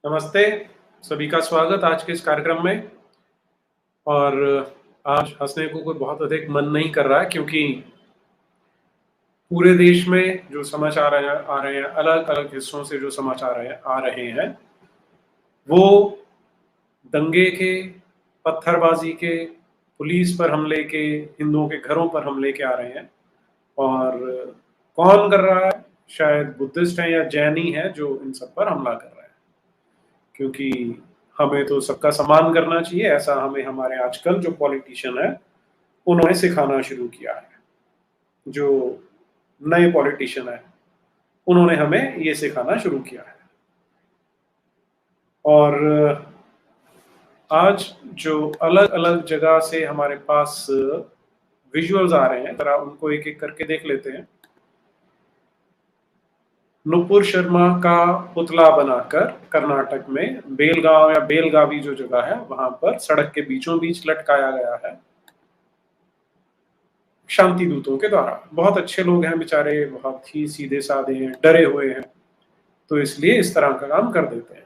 नमस्ते, सभी का स्वागत आज के इस कार्यक्रम में। और आज हँसने को कोई बहुत अधिक मन नहीं कर रहा है क्योंकि पूरे देश में जो समाचार आ रहे हैं, अलग-अलग हिस्सों से जो समाचार आ रहे हैं, वो दंगे के, पत्थरबाजी के, पुलिस पर हमले के, हिंदुओं के घरों पर हमले के आ रहे हैं। और कौन कर रहा है? शायद बुद्धिस्ट हैं या जैनी हैं जो इन सब पर हमला कर रहा है। क्योंकि हमें तो सबका सम्मान करना चाहिए, ऐसा हमें हमारे आजकल जो पॉलिटिशियन है उन्होंने सिखाना शुरू किया है। जो नए पॉलिटिशियन है उन्होंने हमें ये सिखाना शुरू किया है। और आज जो अलग-अलग जगह से हमारे पास विजुअल्स आ रहे हैं, जरा उनको एक-एक करके देख लेते हैं। नुपुर शर्मा का पुतला बनाकर कर्नाटक में बेलगांव या बेलगावी जो जगह है वहां पर सड़क के बीचों बीच लटकाया गया है शांति दूतों के द्वारा। बहुत अच्छे लोग हैं बेचारे, बहुत ही सीधे साधे हैं, डरे हुए हैं, तो इसलिए इस तरह का काम कर देते हैं।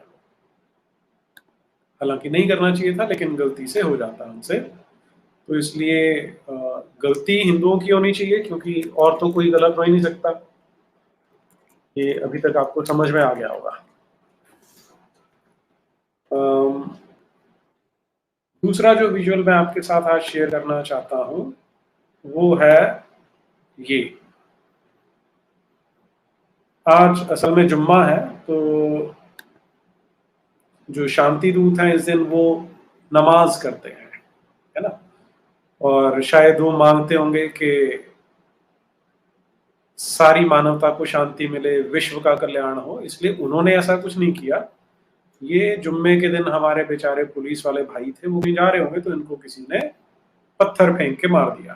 हालांकि नहीं करना चाहिए था, लेकिन गलती से हो जाता है उनसे, तो इसलिए गलती हिंदुओं की होनी चाहिए क्योंकि और तो कोई गलत हो ही नहीं सकता। ये अभी तक आपको समझ में आ गया होगा। दूसरा जो विजुअल मैं आपके साथ आज शेयर करना चाहता हूं वो है ये। आज असल में जुम्मा है, तो जो शांति दूत हैं इस दिन वो नमाज करते हैं, है ना। और शायद वो मांगते होंगे कि सारी मानवता को शांति मिले, विश्व का कल्याण हो, इसलिए उन्होंने ऐसा कुछ नहीं किया। ये जुम्मे के दिन हमारे बेचारे पुलिस वाले भाई थे, वो भी जा रहे होंगे तो इनको किसी ने पत्थर फेंक के मार दिया।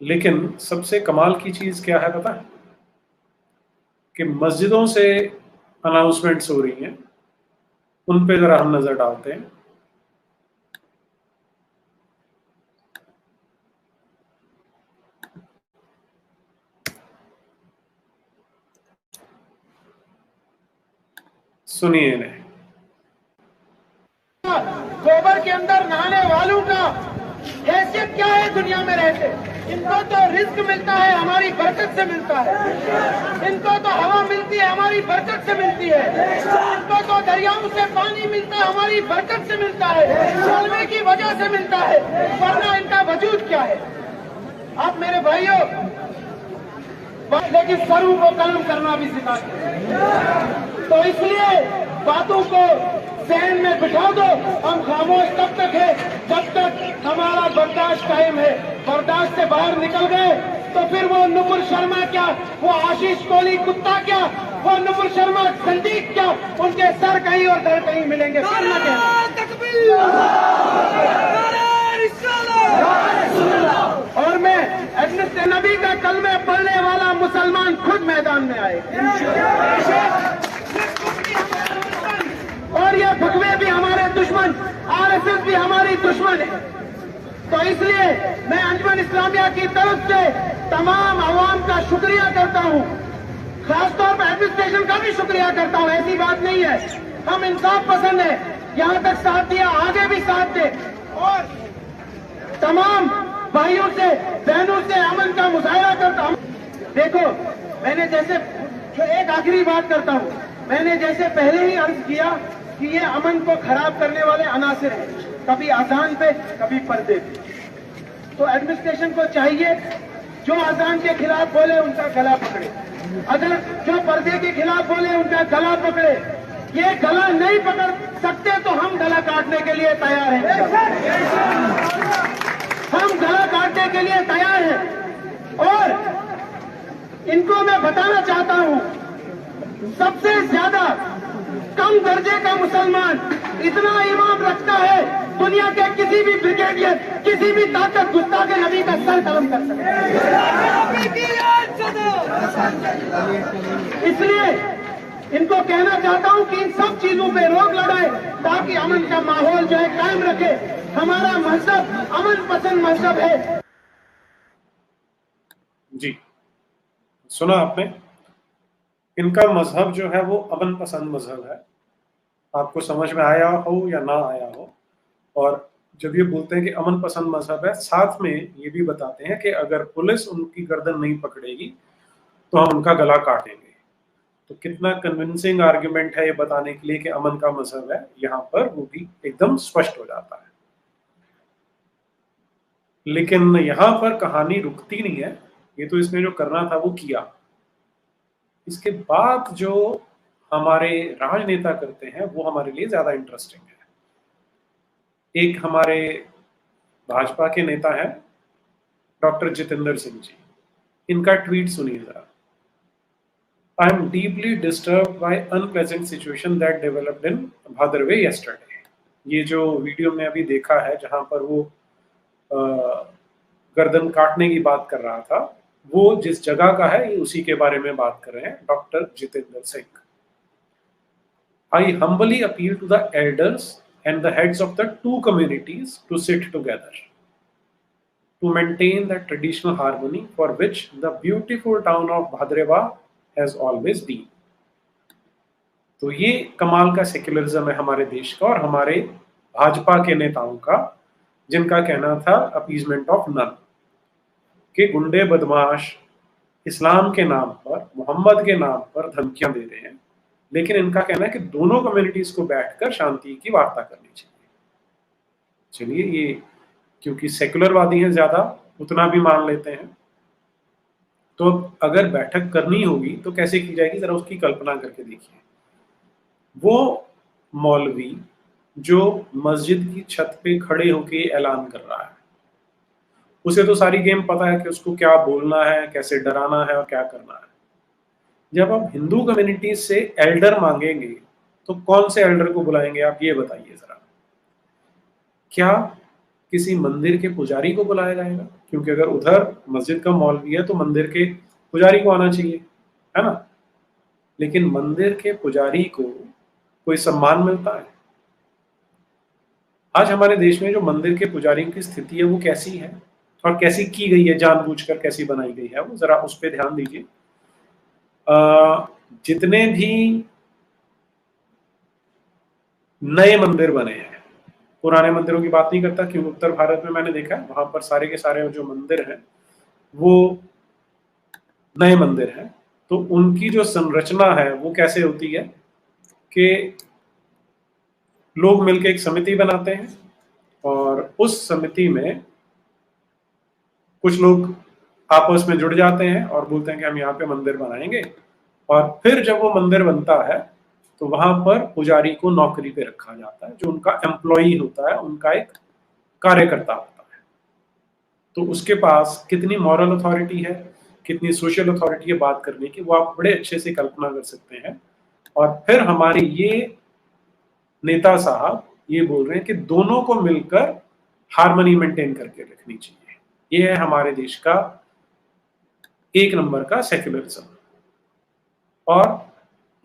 लेकिन सबसे कमाल की चीज क्या है पता है? कि मस्जिदों से अनाउंसमेंट्स हो रही हैं, उन पे जरा हम नजर डालते हैं। सुनिए इन्हें। गोबर के अंदर नहाने वालों का हैसियत क्या है दुनिया में रहते? इनको तो रिस्क मिलता है, हमारी बरकत से मिलता है। इनको तो हवा मिलती है, हमारी बरकत से मिलती है। इनको तो दरियाओं से पानी मिलता है, हमारी बरकत से मिलता है, जलवे की वजह से मिलता है, वरना इनका वजूद क्या है? आप मेरे भाइयों, लेकिन सरू को कलम करना भी सिखाते। तो इसलिए बातों को जहन में बिठा दो। हम खामोश तब तक है जब तक हमारा बर्दाश्त कायम है। बर्दाश्त से बाहर निकल गए तो फिर वो नुपुर शर्मा क्या, वो आशीष कोहली कुत्ता क्या, वो नुपुर शर्मा संदीप क्या, उनके सर कहीं और दर कहीं मिलेंगे। और मैं एडमिनिस्ट्रेशन नबी का कलमे पढ़ने वाला मुसलमान खुद मैदान में आए। और ये भगवे भी हमारे दुश्मन, आरएसएस भी हमारी दुश्मन है। तो इसलिए मैं अंजुमन इस्लामिया की तरफ से तमाम अवाम का शुक्रिया करता हूँ, खासतौर पर एडमिनिस्ट्रेशन का भी शुक्रिया करता हूँ। ऐसी बात नहीं है, हम इंसाफ पसंद है, यहाँ तक साथ दिया, आगे भी साथ दे। और तमाम भाइयों से बहनों से अमन का मुजाहरा करता हूँ। देखो, मैंने जैसे एक आखिरी बात करता हूँ, मैंने जैसे पहले ही अर्ज किया कि ये अमन को खराब करने वाले अनासिर हैं, कभी अजान पे कभी पर्दे पे। तो एडमिनिस्ट्रेशन को चाहिए जो अजान के खिलाफ बोले उनका गला पकड़े, अगर जो पर्दे के खिलाफ बोले उनका गला पकड़े। ये गला नहीं पकड़ सकते तो हम गला काटने के लिए तैयार हैं। हम गला काटने के लिए तैयार हैं। और इनको मैं बताना चाहता हूं, सबसे ज्यादा कम दर्जे का मुसलमान इतना ईमान रखता है, दुनिया के किसी भी ब्रिगेडियर, किसी भी ताकत गुस्ताख नबी का सर कलम कर सकते। इसलिए इनको कहना चाहता हूं कि इन सब चीजों पे रोक लगाए ताकि अमन का माहौल जो है कायम रखे। हमारा मजहब अमन पसंद मजहब है। जी, सुना आपने? इनका मजहब जो है वो अमन पसंद मजहब है। आपको समझ में आया हो या ना आया हो, और जब ये बोलते हैं कि अमन पसंद मजहब है, साथ में ये भी बताते हैं कि अगर पुलिस उनकी गर्दन नहीं पकड़ेगी तो हम उनका गला काटेंगे। तो कितना कन्विंसिंग आर्गुमेंट है ये बताने के लिए कि अमन का मजहब है, यहाँ पर वो भी एकदम स्पष्ट हो जाता है। लेकिन यहाँ पर कहानी रुकती नहीं है। ये तो इसने जो करना था वो किया। इसके बाद जो हमारे राजनेता करते हैं वो हमारे लिए ज्यादा इंटरेस्टिंग है। एक हमारे भाजपा के नेता हैं डॉक्टर जितेंद्र सिंह जी। इनका ट्वीट सुनिए जरा। I am deeply disturbed by unpleasant situation that developed in Bhadarve yesterday. ये जो वीडियो में अभी देखा है जहां पर वो गर्दन काटने की बात कर रहा था, वो जिस जगह का है ये उसी के बारे में बात कर रहे हैं doctor Jitendra Singh. I humbly appeal to the elders and the heads of the two communities to sit together to maintain the traditional harmony for which the beautiful town of Bhadrava has always been. तो ये कमाल का secularism है हमारे देश का और हमारे भाजपा के नेताओं का, जिनका कहना था अपीजमेंट ऑफ नन, कि गुंडे बदमाश इस्लाम के नाम पर, मोहम्मद के नाम पर धमकियां दे रहे हैं, लेकिन इनका कहना है कि दोनों कम्युनिटीज को बैठकर शांति की वार्ता करनी चाहिए। चलिए, ये क्योंकि सेक्युलरवादी हैं ज्यादा, उतना भी मान लेते हैं। तो अगर बैठक करनी होगी तो कैसे की जाएगी, जरा उसकी कल्पना करके देखिए। वो मौलवी जो मस्जिद की छत पे खड़े होके ऐलान कर रहा है, उसे तो सारी गेम पता है कि उसको क्या बोलना है, कैसे डराना है और क्या करना है। जब आप हिंदू कम्युनिटी से एल्डर मांगेंगे तो कौन से एल्डर को बुलाएंगे, आप ये बताइए जरा। क्या किसी मंदिर के पुजारी को बुलाया जाएगा? क्योंकि अगर उधर मस्जिद का मौलवी है तो मंदिर के पुजारी को आना चाहिए, है ना? लेकिन मंदिर के पुजारी को कोई सम्मान मिलता है? आज हमारे देश में जो मंदिर के पुजारी की स्थिति है वो कैसी है और कैसी की गई है, जानबूझकर कैसी बनाई गई है, वो जरा उस पर ध्यान दीजिए। जितने भी नए मंदिर बने हैं, पुराने मंदिरों की बात नहीं करता, क्योंकि उत्तर भारत में मैंने देखा वहां पर सारे के सारे जो मंदिर हैं वो नए मंदिर हैं। तो उनकी जो संरचना है वो कैसे होती है कि लोग मिलकर एक समिति बनाते हैं और उस समिति में कुछ लोग आपस में जुड़ जाते हैं और बोलते हैं कि हम यहाँ पे मंदिर बनाएंगे, और फिर जब वो मंदिर बनता है तो वहां पर पुजारी को नौकरी पे रखा जाता है, जो उनका एम्प्लॉई होता है, उनका एक कार्यकर्ता होता है। तो उसके पास कितनी मॉरल अथॉरिटी है, कितनी सोशल अथॉरिटी है बात करने की, वो आप बड़े अच्छे से कल्पना कर सकते हैं। और फिर हमारे ये नेता साहब ये बोल रहे हैं कि दोनों को मिलकर हार्मनी मेंटेन करके रखनी चाहिए। ये है हमारे देश का एक नंबर का सेक्युलरिज्म। और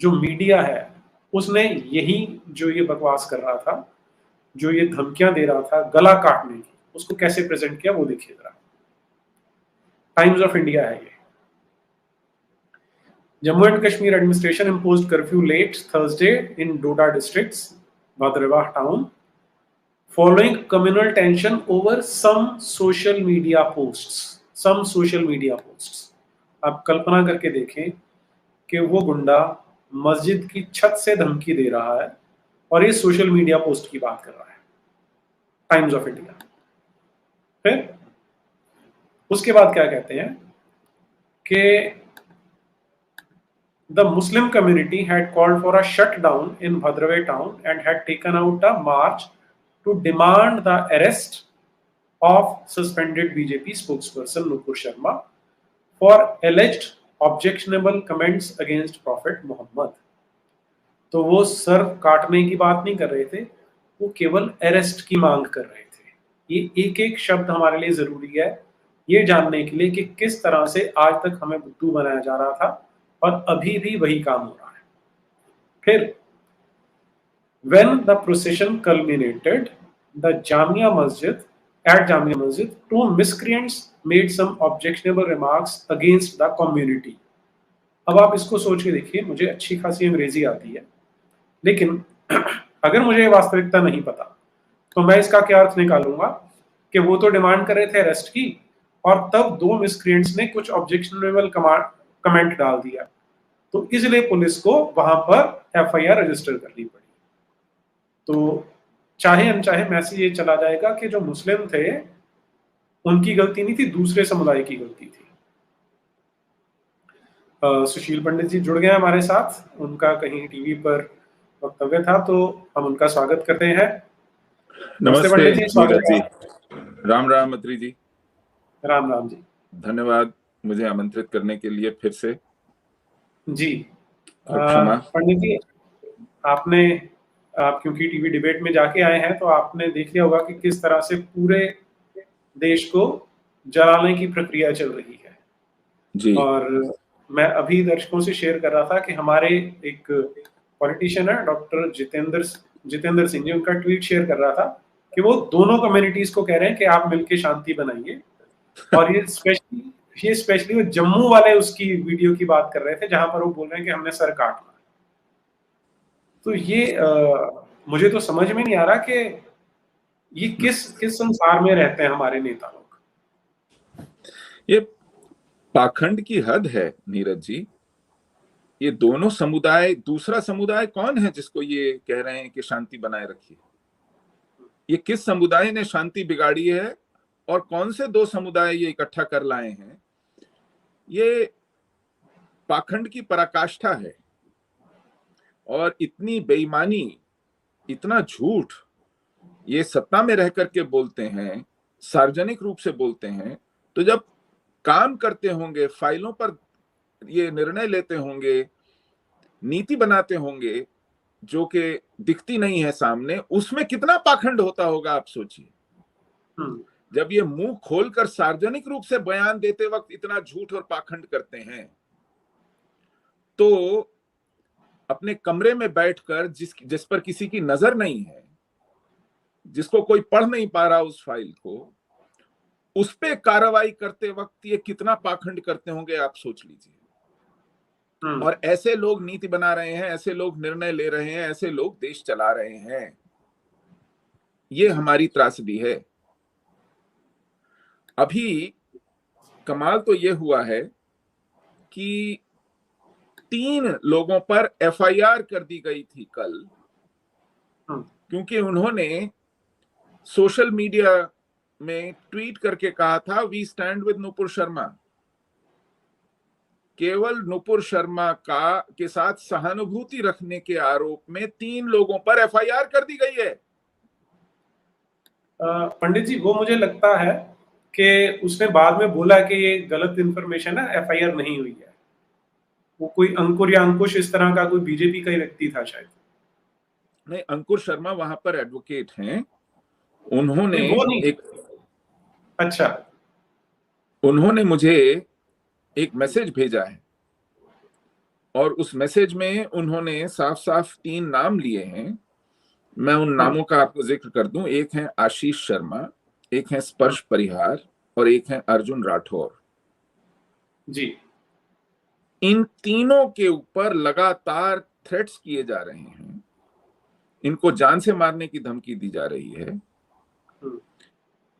जो मीडिया है उसने यही जो ये बकवास कर रहा था, जो ये धमकियां दे रहा था गला काटने की, उसको कैसे प्रेजेंट किया वो देखिए जरा। टाइम्स ऑफ इंडिया है ये। Jammu and Kashmir administration imposed curfew late Thursday in Doda district's Bhadrava town following communal tension over some social media posts. Some social media posts. आप कल्पना करके देखें कि वो गुंडा मस्जिद की छत से धमकी दे रहा है और ये सोशल मीडिया पोस्ट की बात कर रहा है। Times of India. फिर उसके बाद क्या कहते हैं कि the Muslim community had called for a shutdown in Bhadrave town and had taken out a march to demand the arrest of suspended BJP spokesperson Nupur Sharma for alleged objectionable comments against Prophet Muhammad. तो वो sir काटने की बात नहीं कर रहे थे, वो केवल अरेस्ट की मांग कर रहे थे। ये एक एक शब्द हमारे लिए जरूरी है ये जानने के लिए कि किस तरह से आज तक हमें बुद्धू बनाया जा रहा था और अभी भी वही काम हो रहा है। फिर when the procession culminated the Jamia Masjid, at Jamia Masjid, two miscreants made some objectionable remarks against the community. अब आप इसको सोच के देखिए, मुझे अच्छी खासी अंग्रेजी आती है, लेकिन अगर मुझे वास्तविकता नहीं पता तो मैं इसका क्या अर्थ निकालूंगा कि वो तो डिमांड कर रहे थे अरेस्ट की, और तब दो मिसक्रिएंट्स ने कुछ ऑब्जेक्शनेबल कमेंट डाल दिया, तो इसलिए पुलिस को वहां पर एफआईआर रजिस्टर करनी पड़ी। तो चाहे अनचाहे मैसेज ये चला जाएगा कि जो मुस्लिम थे उनकी गलती नहीं थी, दूसरे समुदाय की गलती थी। सुशील पंडित जी जुड़ गए हमारे साथ, उनका कहीं टीवी पर वक्तव्य था, तो हम उनका स्वागत करते हैं। नमस्ते पंडित जी, स्वागत जी। राम राम अत्री जी। राम राम जी। धन्यवाद मुझे आमंत्रित करने के लिए फिर से जी। क्षमा। पंडित जी, आप क्योंकि टीवी डिबेट में जाके आए हैं तो आपने देख लिया होगा कि किस तरह से पूरे देश को जलाने की प्रक्रिया चल रही है जी। और मैं अभी दर्शकों से शेयर कर रहा था कि हमारे एक पॉलिटिशियन है डॉक्टर जितेंद्र सिंह जी, उनका ट्वीट शेयर कर रहा था कि वो दोनों कम्युनिटीज को कह रहे हैं कि आप मिलकर शांति बनाइए, और ये स्पेशली वो जम्मू वाले उसकी वीडियो की बात कर रहे थे जहां पर वो बोल रहे हैं कि हमने सर काटना। तो ये मुझे तो समझ में नहीं आ रहा कि ये किस संसार में रहते हैं हमारे नेता लोग। ये पाखंड की हद है नीरज जी। ये दोनों समुदाय, दूसरा समुदाय कौन है जिसको ये कह रहे हैं कि शांति बनाए रखिए? ये किस समुदाय ने शांति बिगाड़ी है और कौन से दो समुदाय ये इकट्ठा कर लाए हैं? ये पाखंड की पराकाष्ठा है। और इतनी बेईमानी, इतना झूठ ये सत्ता में रह करके बोलते हैं, सार्वजनिक रूप से बोलते हैं, तो जब काम करते होंगे, फाइलों पर ये निर्णय लेते होंगे, नीति बनाते होंगे जो कि दिखती नहीं है सामने, उसमें कितना पाखंड होता होगा आप सोचिए। जब ये मुंह खोलकर सार्वजनिक रूप से बयान देते वक्त इतना झूठ और पाखंड करते हैं, तो अपने कमरे में बैठकर जिस पर किसी की नजर नहीं है, जिसको कोई पढ़ नहीं पा रहा उस फाइल को, उस पे कार्रवाई करते वक्त ये कितना पाखंड करते होंगे आप सोच लीजिए। और ऐसे लोग नीति बना रहे हैं, ऐसे लोग निर्णय ले रहे हैं, ऐसे लोग देश चला रहे हैं। ये हमारी त्रासदी है। अभी कमाल तो ये हुआ है कि 3 लोगों पर एफआईआर कर दी गई थी कल, क्योंकि उन्होंने सोशल मीडिया में ट्वीट करके कहा था we stand with Nupur Sharma. केवल नुपुर शर्मा के साथ सहानुभूति रखने के आरोप में 3 लोगों पर एफआईआर कर दी गई है। पंडित जी, वो मुझे लगता है कि उसने बाद में बोला कि ये गलत इंफॉर्मेशन है, एफआईआर नहीं हुई है। वो कोई अंकुर या अंकुश इस तरह का कोई बीजेपी का ही व्यक्ति था शायद। नहीं, अंकुर शर्मा वहां पर एडवोकेट हैं। उन्होंने अच्छा, उन्होंने मुझे एक मैसेज भेजा है और उस मैसेज में उन्होंने साफ साफ 3 नाम लिए हैं। मैं उन नामों का आपको जिक्र कर दूं। एक है आशीष शर्मा, एक है स्पर्श परिहार और एक है अर्जुन राठौर जी। इन तीनों के ऊपर लगातार थ्रेट्स किए जा रहे हैं। इनको जान से मारने की धमकी दी जा रही है।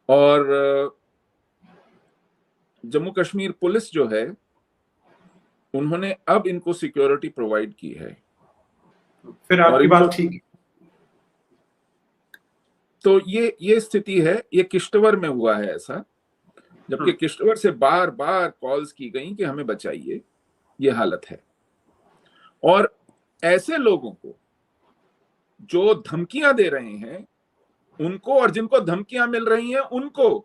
और जम्मू कश्मीर पुलिस जो है, उन्होंने अब इनको सिक्योरिटी प्रोवाइड की है। फिर आपकी बात ठीक है। तो ये स्थिति है। ये किश्तवर में हुआ है ऐसा, जबकि किश्तवर से बार बार कॉल्स की गई कि हमें बचाइए, ये हालत है। और ऐसे लोगों को जो धमकियां दे रहे हैं उनको, और जिनको धमकियां मिल रही हैं उनको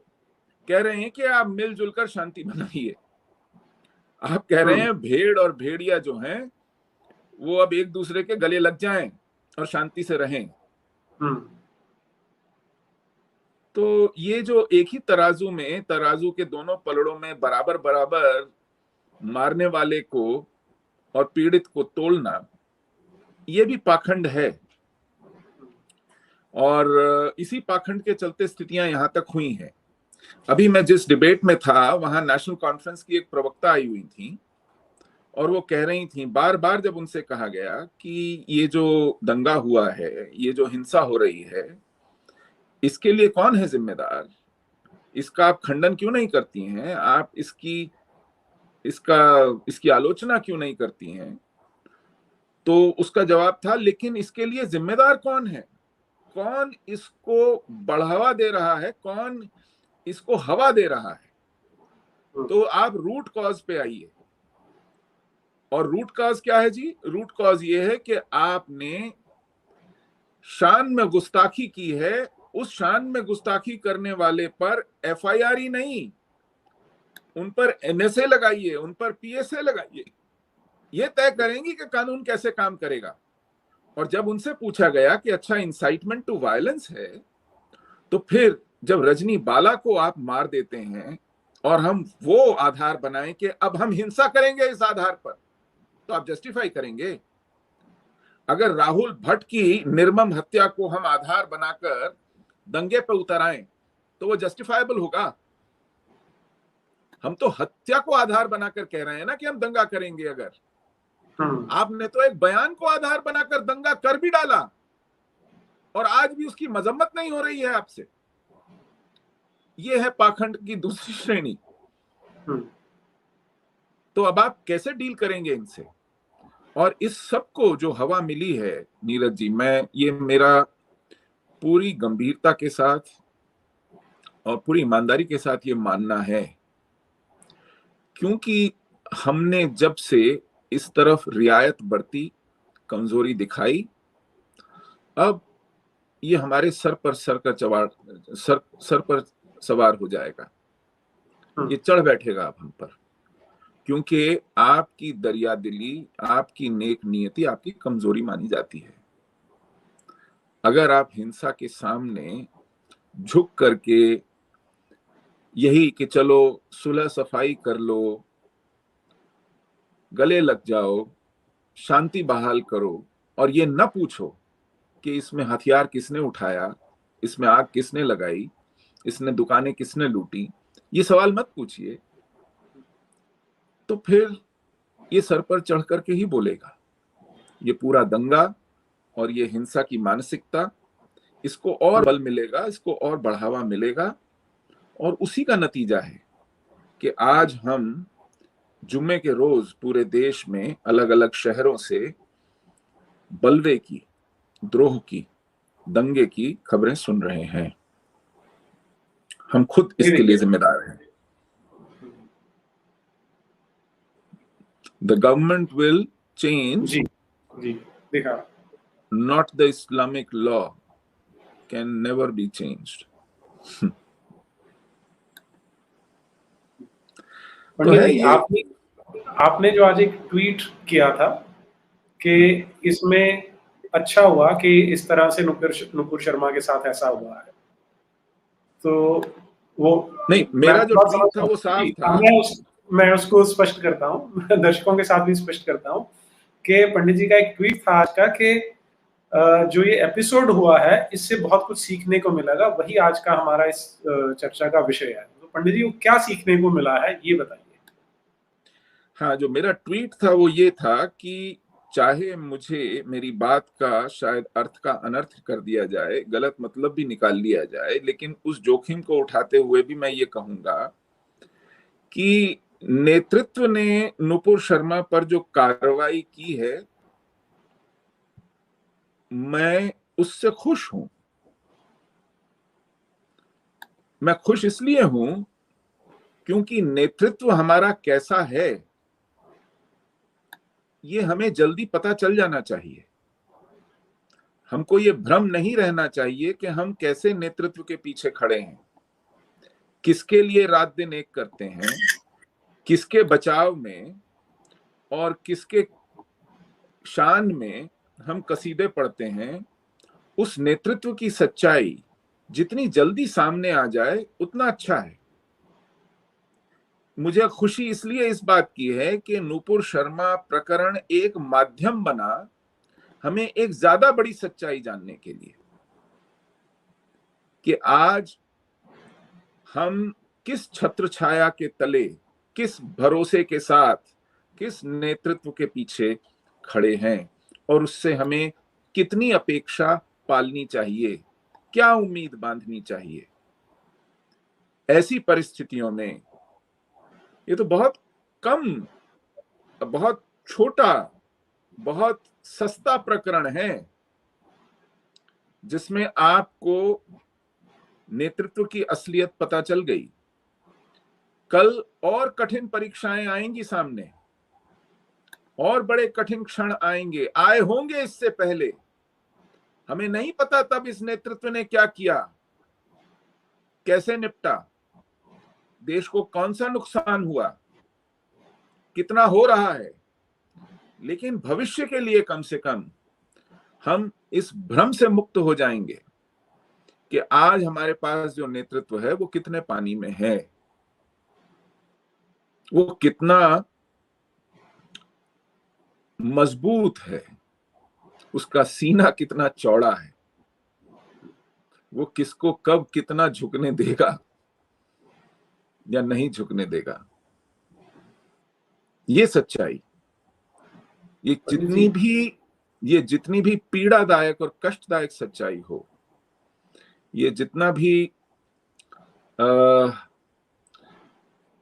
कह रहे हैं कि आप मिलजुल कर शांति बनाइए। आप कह रहे हैं भेड़ और भेड़िया जो हैं वो अब एक दूसरे के गले लग जाएं और शांति से रहें। तो ये जो एक ही तराजू के दोनों पलड़ों में बराबर बराबर मारने वाले को और पीड़ित को तोड़ना, ये भी पाखंड है। और इसी पाखंड के चलते स्थितियां यहां तक हुई हैं। अभी मैं जिस डिबेट में था वहां नेशनल कॉन्फ्रेंस की एक प्रवक्ता आई हुई थी और वो कह रही थी बार बार, जब उनसे कहा गया कि ये जो दंगा हुआ है, ये जो हिंसा हो रही है, इसके लिए कौन है जिम्मेदार, इसका आप खंडन क्यों नहीं करती हैं, आप इसकी आलोचना क्यों नहीं करती हैं, तो उसका जवाब था लेकिन इसके लिए जिम्मेदार कौन है, कौन इसको बढ़ावा दे रहा है, कौन इसको हवा दे रहा है। तो आप रूट कॉज पे आइए। और रूट कॉज क्या है जी? रूट कॉज ये है कि आपने शान में गुस्ताखी की है, उस शान में गुस्ताखी करने वाले पर एफआईआर ही नहीं, उन पर एनएसए लगाइए, उन पर पीएसए लगाइए। ये तय करेंगी कि कानून कैसे काम करेगा। और जब उनसे पूछा गया कि अच्छा इंसाइटमेंट टू वायलेंस है, तो फिर जब रजनी बाला को आप मार देते हैं और हम वो आधार बनाएं कि अब हम हिंसा करेंगे इस आधार पर, तो आप जस्टिफाई करेंगे? अगर राहुल भट्ट की निर्मम हत्या को हम आधार बनाकर दंगे पे उतर आए तो वो जस्टिफाइबल होगा? हम तो हत्या को आधार बनाकर कह रहे हैं ना कि हम दंगा करेंगे। अगर आपने तो एक बयान को आधार बनाकर दंगा कर भी डाला और आज भी उसकी मजम्मत नहीं हो रही है आपसे। ये है पाखंड की दूसरी श्रेणी। तो अब आप कैसे डील करेंगे इनसे? और इस सब को जो हवा मिली है नीरज जी, ये मेरा पूरी गंभीरता के साथ और पूरी ईमानदारी के साथ ये मानना है, क्योंकि हमने जब से इस तरफ रियायत बरती, कमजोरी दिखाई, अब ये हमारे सर पर सवार हो जाएगा, ये चढ़ बैठेगा अब हम पर, क्योंकि आपकी दरियादिली, आपकी नेक नियति आपकी कमजोरी मानी जाती है। अगर आप हिंसा के सामने झुक करके यही कि चलो सुलह सफाई कर लो, गले लग जाओ, शांति बहाल करो, और ये न पूछो कि इसमें हथियार किसने उठाया, इसमें आग किसने लगाई, इसने दुकानें किसने लूटी, ये सवाल मत पूछिए, तो फिर ये सर पर चढ़ करके ही बोलेगा। ये पूरा दंगा और ये हिंसा की मानसिकता, इसको और बल मिलेगा, इसको और बढ़ावा मिलेगा, और उसी का नतीजा है कि आज हम जुम्मे के रोज पूरे देश में अलग अलग शहरों से बलवे की, द्रोह की, दंगे की खबरें सुन रहे हैं। हम खुद इसके लिए जिम्मेदार हैं। The government will change, not the Islamic law can never be changed. तो है आपने जो आज एक ट्वीट किया था कि इसमें अच्छा हुआ कि इस तरह से नुपुर शर्मा के साथ ऐसा हुआ है, तो वो नहीं, मेरा जो ट्वीट था वो साफ था। मैं उसको स्पष्ट करता हूँ, दर्शकों के साथ भी स्पष्ट करता हूँ कि पंडित जी का एक ट्वीट था आज का कि जो ये एपिसोड हुआ है इससे बहुत कुछ सीखने को मिलेगा, वही आज का हमारा इस चर्चा का विषय है। तो पंडित जी को क्या सीखने को मिला है ये बताइए। हाँ, जो मेरा ट्वीट था वो ये था कि चाहे मुझे मेरी बात का शायद अर्थ का अनर्थ कर दिया जाए, गलत मतलब भी निकाल लिया जाए, लेकिन उस जोखिम को उठाते हुए भी मैं ये कहूंगा कि नेतृत्व ने नुपुर शर्मा पर जो कार्रवाई की है, मैं उससे खुश हूं। मैं खुश इसलिए हूं क्योंकि नेतृत्व हमारा कैसा है ये हमें जल्दी पता चल जाना चाहिए। हमको ये भ्रम नहीं रहना चाहिए कि हम कैसे नेतृत्व के पीछे खड़े हैं, किसके लिए रात दिन एक करते हैं, किसके बचाव में और किसके शान में हम कसीदे पढ़ते हैं। उस नेतृत्व की सच्चाई जितनी जल्दी सामने आ जाए उतना अच्छा है। मुझे खुशी इसलिए इस बात की है कि नुपुर शर्मा प्रकरण एक माध्यम बना हमें एक ज्यादा बड़ी सच्चाई जानने के लिए, कि आज हम किस छत्र छाया के तले, किस भरोसे के साथ किस नेतृत्व के पीछे खड़े हैं और उससे हमें कितनी अपेक्षा पालनी चाहिए, क्या उम्मीद बांधनी चाहिए। ऐसी परिस्थितियों में ये तो बहुत कम, बहुत छोटा, बहुत सस्ता प्रकरण है जिसमें आपको नेतृत्व की असलियत पता चल गई। कल और कठिन परीक्षाएं आएंगी सामने, और बड़े कठिन क्षण आएंगे, आए होंगे इससे पहले। हमें नहीं पता तब इस नेतृत्व ने क्या किया, कैसे निपटा, देश को कौन सा नुकसान हुआ, कितना हो रहा है। लेकिन भविष्य के लिए कम से कम हम इस भ्रम से मुक्त हो जाएंगे कि आज हमारे पास जो नेतृत्व है वो कितने पानी में है, वो कितना मजबूत है, उसका सीना कितना चौड़ा है, वो किसको कब कितना झुकने देगा या नहीं झुकने देगा। ये सच्चाई, ये जितनी भी पीड़ादायक और कष्टदायक सच्चाई हो, ये जितना भी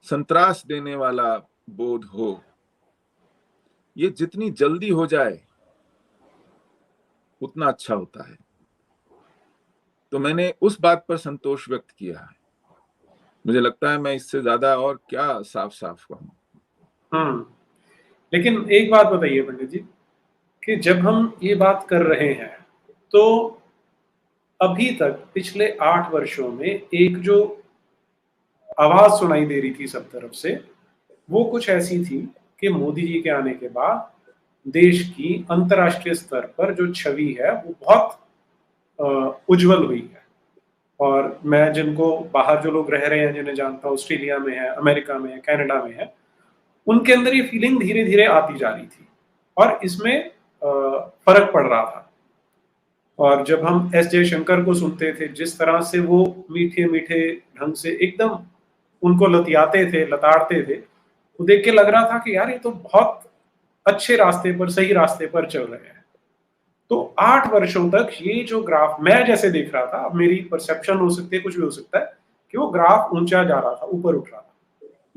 संत्रास देने वाला बोध हो, ये जितनी जल्दी हो जाए उतना अच्छा होता है। तो मैंने उस बात पर संतोष व्यक्त किया है। मुझे लगता है मैं इससे ज्यादा और क्या साफ साफ कहूं। लेकिन एक बात बताइए पंडित जी कि जब हम ये बात कर रहे हैं तो अभी तक पिछले 8 वर्षों में एक जो आवाज सुनाई दे रही थी सब तरफ से, वो कुछ ऐसी थी कि मोदी जी के आने के बाद देश की अंतर्राष्ट्रीय स्तर पर जो छवि है वो बहुत उज्जवल हुई है। और मैं जिनको बाहर जो लोग रह रहे हैं, जिन्हें जानता हूँ, ऑस्ट्रेलिया में है, अमेरिका में है, कनाडा में है, उनके अंदर ये फीलिंग धीरे धीरे आती जा रही थी और इसमें फर्क पड़ रहा था। और जब हम एस जयशंकर को सुनते थे, जिस तरह से वो मीठे मीठे ढंग से एकदम उनको लतियाते थे, लताड़ते थे, वो देख के लग रहा था कि यार ये तो बहुत अच्छे रास्ते पर, सही रास्ते पर चल रहे हैं। तो 8 वर्षों तक ये जो ग्राफ मैं जैसे देख रहा था, मेरी परसेप्शन हो सकती है, कुछ भी हो सकता है, कि वो ग्राफ ऊंचा जा रहा था, ऊपर उठ रहा था।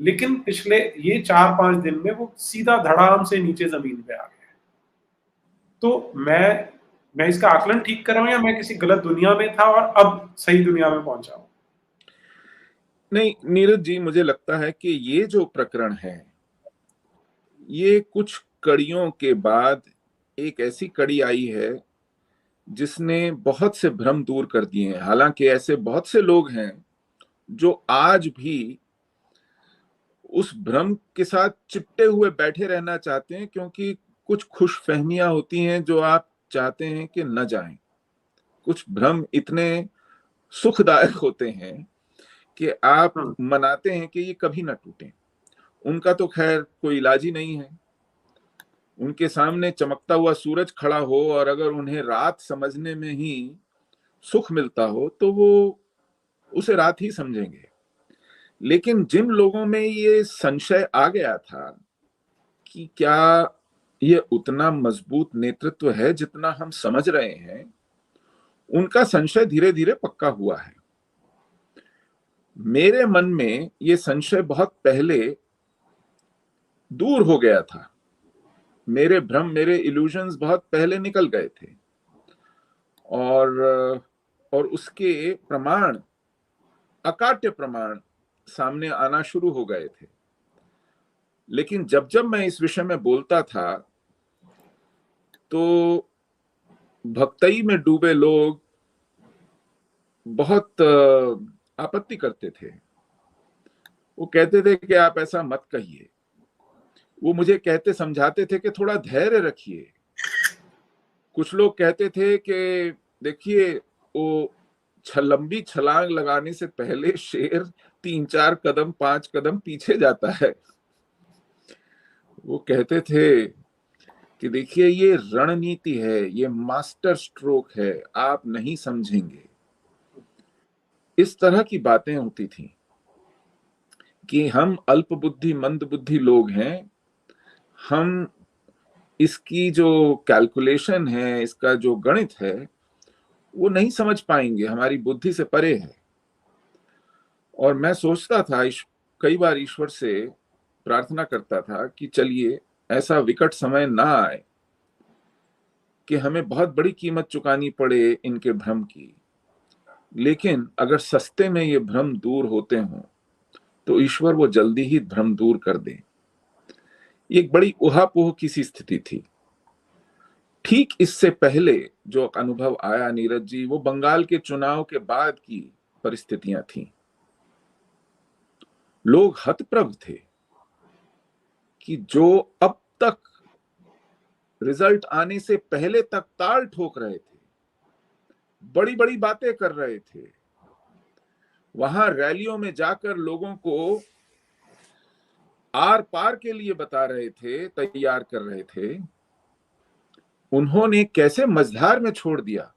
लेकिन पिछले ये 4-5 दिन में वो सीधा धड़ाम से नीचे जमीन पे आ गया। तो मैं इसका आकलन ठीक कर रहा हूं या मैं किसी गलत दुनिया में था और अब सही दुनिया में पहुंचा हूं? नहीं नीरज जी, मुझे लगता है कि ये जो प्रकरण है, ये कुछ कड़ियों के बाद एक ऐसी कड़ी आई है जिसने बहुत से भ्रम दूर कर दिए हैं। हालांकि ऐसे बहुत से लोग हैं जो आज भी उस भ्रम के साथ चिपटे हुए बैठे रहना चाहते हैं, क्योंकि कुछ खुशफहमियां होती हैं जो आप चाहते हैं कि न जाएं। कुछ भ्रम इतने सुखदायक होते हैं कि आप मनाते हैं कि ये कभी ना टूटें। उनका तो खैर कोई इलाज ही नहीं है। उनके सामने चमकता हुआ सूरज खड़ा हो और अगर उन्हें रात समझने में ही सुख मिलता हो तो वो उसे रात ही समझेंगे। लेकिन जिन लोगों में ये संशय आ गया था कि क्या ये उतना मजबूत नेतृत्व है जितना हम समझ रहे हैं, उनका संशय धीरे धीरे पक्का हुआ है। मेरे मन में ये संशय बहुत पहले दूर हो गया था। मेरे भ्रम, मेरे इल्यूजन्स बहुत पहले निकल गए थे और उसके प्रमाण, अकाट्य प्रमाण सामने आना शुरू हो गए थे। लेकिन जब जब मैं इस विषय में बोलता था तो भक्तई में डूबे लोग बहुत आपत्ति करते थे। वो कहते थे कि आप ऐसा मत कहिए। वो मुझे कहते, समझाते थे कि थोड़ा धैर्य रखिए। कुछ लोग कहते थे कि देखिए, वो लंबी छलांग लगाने से पहले शेर 3-4 कदम 5 कदम पीछे जाता है। वो कहते थे कि देखिए, ये रणनीति है, ये मास्टर स्ट्रोक है, आप नहीं समझेंगे। इस तरह की बातें होती थी कि हम अल्प बुद्धि, मंद बुद्धि लोग हैं, हम इसकी जो कैलकुलेशन है, इसका जो गणित है, वो नहीं समझ पाएंगे, हमारी बुद्धि से परे है। और मैं सोचता था, कई बार ईश्वर से प्रार्थना करता था कि चलिए ऐसा विकट समय ना आए कि हमें बहुत बड़ी कीमत चुकानी पड़े इनके भ्रम की। लेकिन अगर सस्ते में ये भ्रम दूर होते हों तो ईश्वर वो जल्दी ही भ्रम दूर कर दे। एक बड़ी उहापोह की सी स्थिति थी। ठीक इससे पहले जो अनुभव आया नीरज जी, वो बंगाल के चुनाव के बाद की परिस्थितियां थी। लोग हतप्रभ थे कि जो अब तक रिजल्ट आने से पहले तक ताल ठोक रहे थे, बड़ी बड़ी बातें कर रहे थे, वहां रैलियों में जाकर लोगों को आर पार के लिए बता रहे थे, तैयार कर रहे थे, उन्होंने कैसे मझधार में छोड़ दिया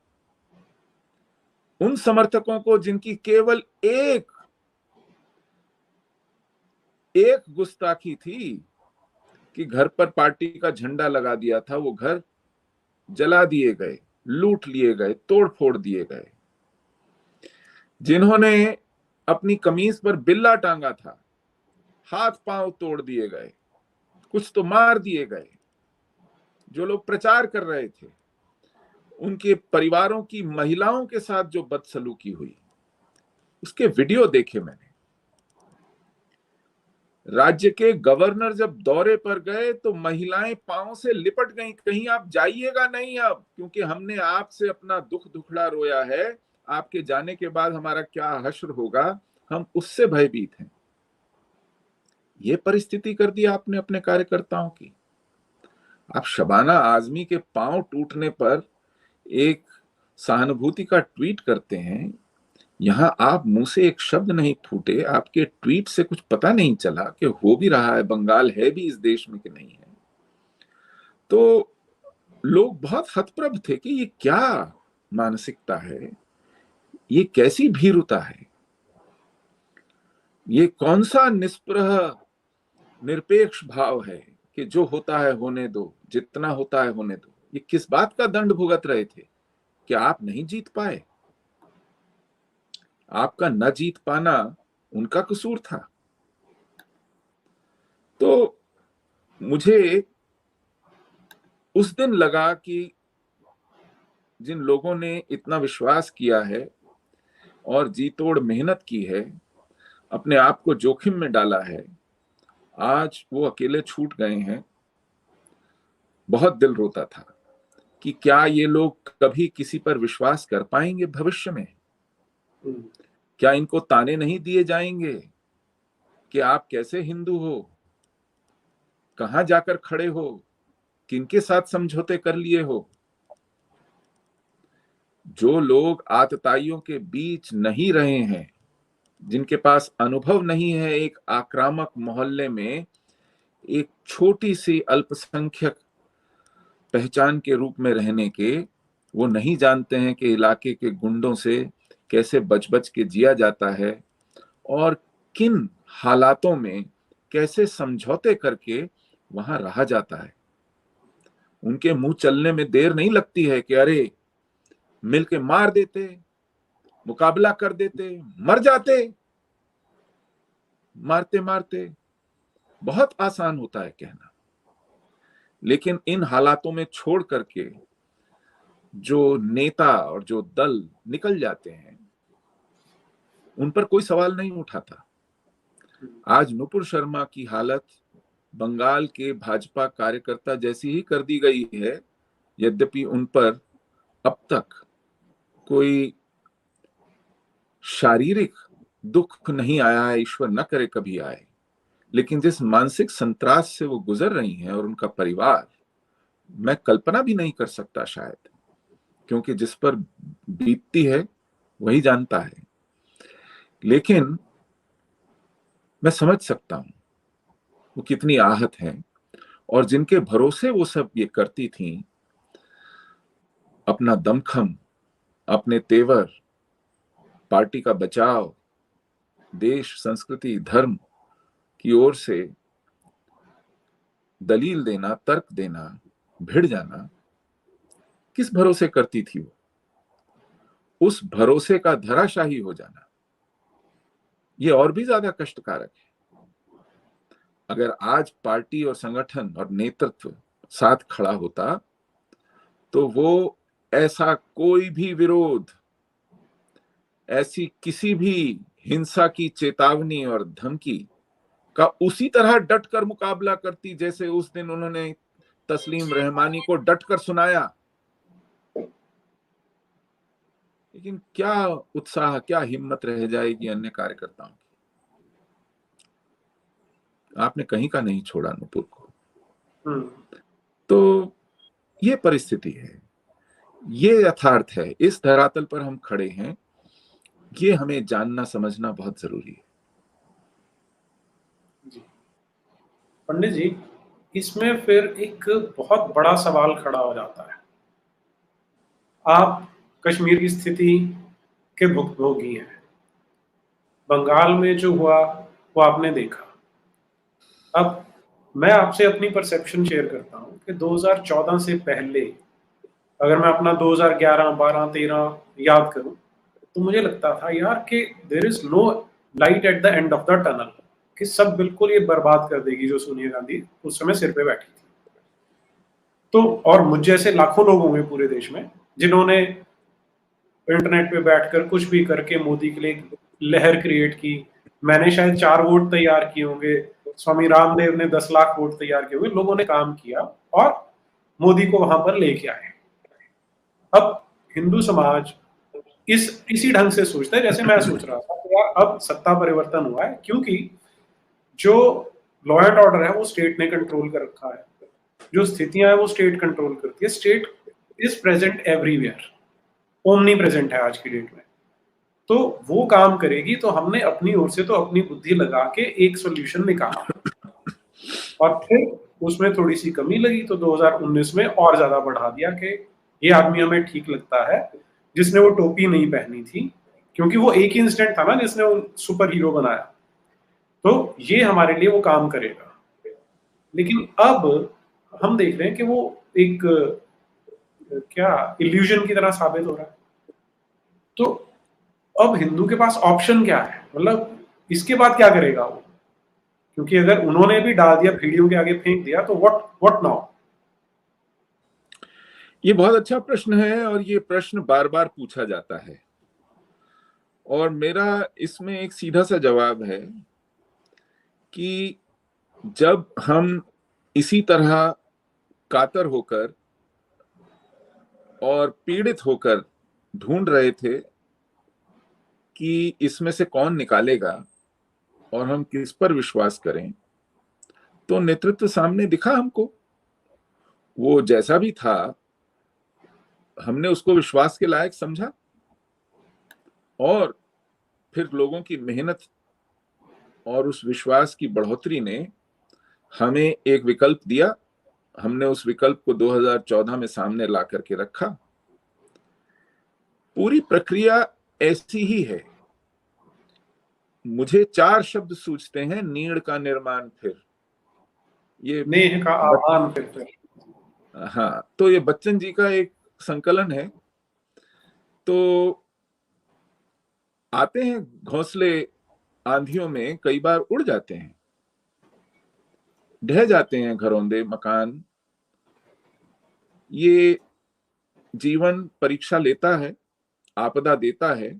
उन समर्थकों को जिनकी केवल एक गुस्ताखी थी कि घर पर पार्टी का झंडा लगा दिया था, वो घर जला दिए गए, लूट लिए गए, तोड़ फोड़ दिए गए। जिन्होंने अपनी कमीज पर बिल्ला टांगा था, हाथ पांव तोड़ दिए गए, कुछ तो मार दिए गए। जो लोग प्रचार कर रहे थे, उनके परिवारों की महिलाओं के साथ जो बदसलूकी हुई, उसके वीडियो देखे मैंने। राज्य के गवर्नर जब दौरे पर गए तो महिलाएं पांव से लिपट गईं, कहीं आप जाइएगा नहीं अब, क्योंकि हमने आपसे अपना दुख दुखड़ा रोया है, आपके जाने के बाद हमारा क्या हश्र होगा, हम उससे भयभीत हैं। ये परिस्थिति कर दी आपने अपने कार्यकर्ताओं की। आप शबाना आजमी के पांव टूटने पर एक सहानुभूति का ट्वीट करते हैं, यहां आप मुंह से एक शब्द नहीं फूटे, आपके ट्वीट से कुछ पता नहीं चला कि हो भी रहा है, बंगाल है भी इस देश में कि नहीं है। तो लोग बहुत हतप्रभ थे कि ये क्या मानसिकता है, ये कैसी भीरुता है, ये कौन सा निष्प्रह निरपेक्ष भाव है कि जो होता है होने दो, जितना होता है होने दो। ये किस बात का दंड भुगत रहे थे कि आप नहीं जीत पाए? आपका न जीत पाना उनका कसूर था। तो मुझे उस दिन लगा कि जिन लोगों ने इतना विश्वास किया है और जी तोड़ मेहनत की है, अपने आप को जोखिम में डाला है, आज वो अकेले छूट गए हैं। बहुत दिल रोता था कि क्या ये लोग कभी किसी पर विश्वास कर पाएंगे भविष्य में? क्या इनको ताने नहीं दिए जाएंगे कि आप कैसे हिंदू हो, कहां जाकर खड़े हो, किनके साथ समझौते कर लिए हो? जो लोग आतताइयों के बीच नहीं रहे हैं, जिनके पास अनुभव नहीं है एक आक्रामक मोहल्ले में एक छोटी सी अल्पसंख्यक पहचान के रूप में रहने के, वो नहीं जानते हैं कि इलाके के गुंडों से कैसे बच बच के जिया जाता है और किन हालातों में कैसे समझौते करके वहां रहा जाता है। उनके मुंह चलने में देर नहीं लगती है कि अरे मिलके मार देते, मुकाबला कर देते, मर जाते। मारते मारते बहुत आसान होता है कहना, लेकिन इन हालातों में छोड़ करके जो नेता और जो दल निकल जाते हैं, उन पर कोई सवाल नहीं उठाता। आज नुपुर शर्मा की हालत बंगाल के भाजपा कार्यकर्ता जैसी ही कर दी गई है, यद्यपि उन पर अब तक कोई शारीरिक दुख नहीं आया है, ईश्वर न करे कभी आए, लेकिन जिस मानसिक संत्रास से वो गुजर रही हैं और उनका परिवार, मैं कल्पना भी नहीं कर सकता शायद, क्योंकि जिस पर बीतती है वही जानता है। लेकिन मैं समझ सकता हूं वो कितनी आहत हैं, और जिनके भरोसे वो सब ये करती थीं, अपना दमखम, अपने तेवर, पार्टी का बचाव, देश, संस्कृति, धर्म की ओर से दलील देना, तर्क देना, भिड़ जाना, किस भरोसे करती थी वो? उस भरोसे का धराशाही हो जाना ये और भी ज्यादा कष्टकारक है। अगर आज पार्टी और संगठन और नेतृत्व साथ खड़ा होता तो वो ऐसा कोई भी विरोध, ऐसी किसी भी हिंसा की चेतावनी और धमकी का उसी तरह डट कर मुकाबला करती जैसे उस दिन उन्होंने तस्लीम रहमानी को डट कर सुनाया। लेकिन क्या उत्साह, क्या हिम्मत रह जाएगी अन्य कार्यकर्ताओं की। आपने कहीं का नहीं छोड़ा नुपुर को। तो ये परिस्थिति है, ये यथार्थ है, इस धरातल पर हम खड़े हैं। ये हमें जानना समझना बहुत जरूरी है। पंडित जी, इसमें फिर एक बहुत बड़ा सवाल खड़ा हो जाता है। आप कश्मीर की स्थिति के भुक्तभोगी हैं। बंगाल में जो हुआ वो आपने देखा। अब मैं आपसे अपनी परसेप्शन शेयर करता हूं कि 2014 से पहले अगर मैं अपना 2011, 12, 13 याद करूं तो मुझे लगता था यार कि there is no light at the end of the tunnel, कि सब बिल्कुल ये बर्बाद कर देगी जो सोनिया गांधी उस समय सिर पे बैठी थी। तो और मुझ जैसे लाखों लोग होंगे पूरे देश में जिन्होंने इंटरनेट पे बैठकर कुछ भी करके मोदी के लिए लहर क्रिएट की। मैंने शायद 4 वोट तैयार किए होंगे, स्वामी रामदेव ने 10 लाख वोट तैयार किए होंगे। लोगों ने काम किया और मोदी को वहां पर लेके आए। अब हिंदू समाज इसी ढंग से सोचता है जैसे मैं सोच रहा था कि यार अब सत्ता परिवर्तन हुआ है, क्योंकि जो लॉ एंड ऑर्डर है वो स्टेट ने कंट्रोल कर रखा है, जो स्थितियां है वो स्टेट कंट्रोल करती है। State is present everywhere, omni present है आज की डेट में। तो वो काम करेगी, तो हमने अपनी ओर से तो अपनी बुद्धि लगा के एक सोल्यूशन निकाला और फिर उसमें थोड़ी सी कमी लगी तो 2019 में और ज्यादा बढ़ा दिया कि ये आदमी हमें ठीक लगता है जिसने वो टोपी नहीं पहनी थी, क्योंकि वो एक ही इंसिडेंट था ना जिसने वो सुपर हीरो बनाया, तो ये हमारे लिए वो काम करेगा। लेकिन अब हम देख रहे हैं कि वो एक क्या इल्यूजन की तरह साबित हो रहा है। तो अब हिंदू के पास ऑप्शन क्या है, मतलब इसके बाद क्या करेगा वो? क्योंकि अगर उन्होंने भी डाल दिया, वीडियो के आगे फेंक दिया, तो व्हाट नाउ? ये बहुत अच्छा प्रश्न है और ये प्रश्न बार बार पूछा जाता है और मेरा इसमें एक सीधा सा जवाब है कि जब हम इसी तरह कातर होकर और पीड़ित होकर ढूंढ रहे थे कि इसमें से कौन निकालेगा और हम किस पर विश्वास करें, तो नेतृत्व सामने दिखा हमको। वो जैसा भी था हमने उसको विश्वास के लायक समझा और फिर लोगों की मेहनत और उस विश्वास की बढ़ोतरी ने हमें एक विकल्प दिया। हमने उस विकल्प को 2014 में सामने ला करके रखा। पूरी प्रक्रिया ऐसी ही है। मुझे 4 शब्द सूझते हैं: नीड़ का निर्माण, फिर ये नेह का आह्वान, फिर हाँ, तो ये बच्चन जी का एक संकलन है। तो आते हैं घोंसले आंधियों में, कई बार उड़ जाते हैं, ढह जाते हैं घरौंदे मकान। ये जीवन परीक्षा लेता है, आपदा देता है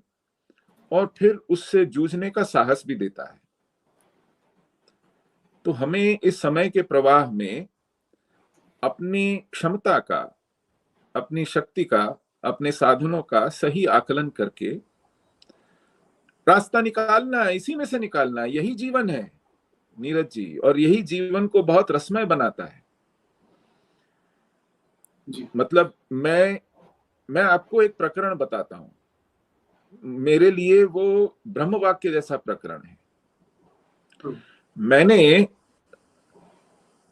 और फिर उससे जूझने का साहस भी देता है। तो हमें इस समय के प्रवाह में अपनी क्षमता का, अपनी शक्ति का, अपने साधनों का सही आकलन करके रास्ता निकालना है, इसी में से निकालना है। यही जीवन है नीरज जी, और यही जीवन को बहुत रसमय बनाता है जी। मतलब मैं आपको एक प्रकरण बताता हूं। मेरे लिए वो ब्रह्म वाक्य जैसा प्रकरण है।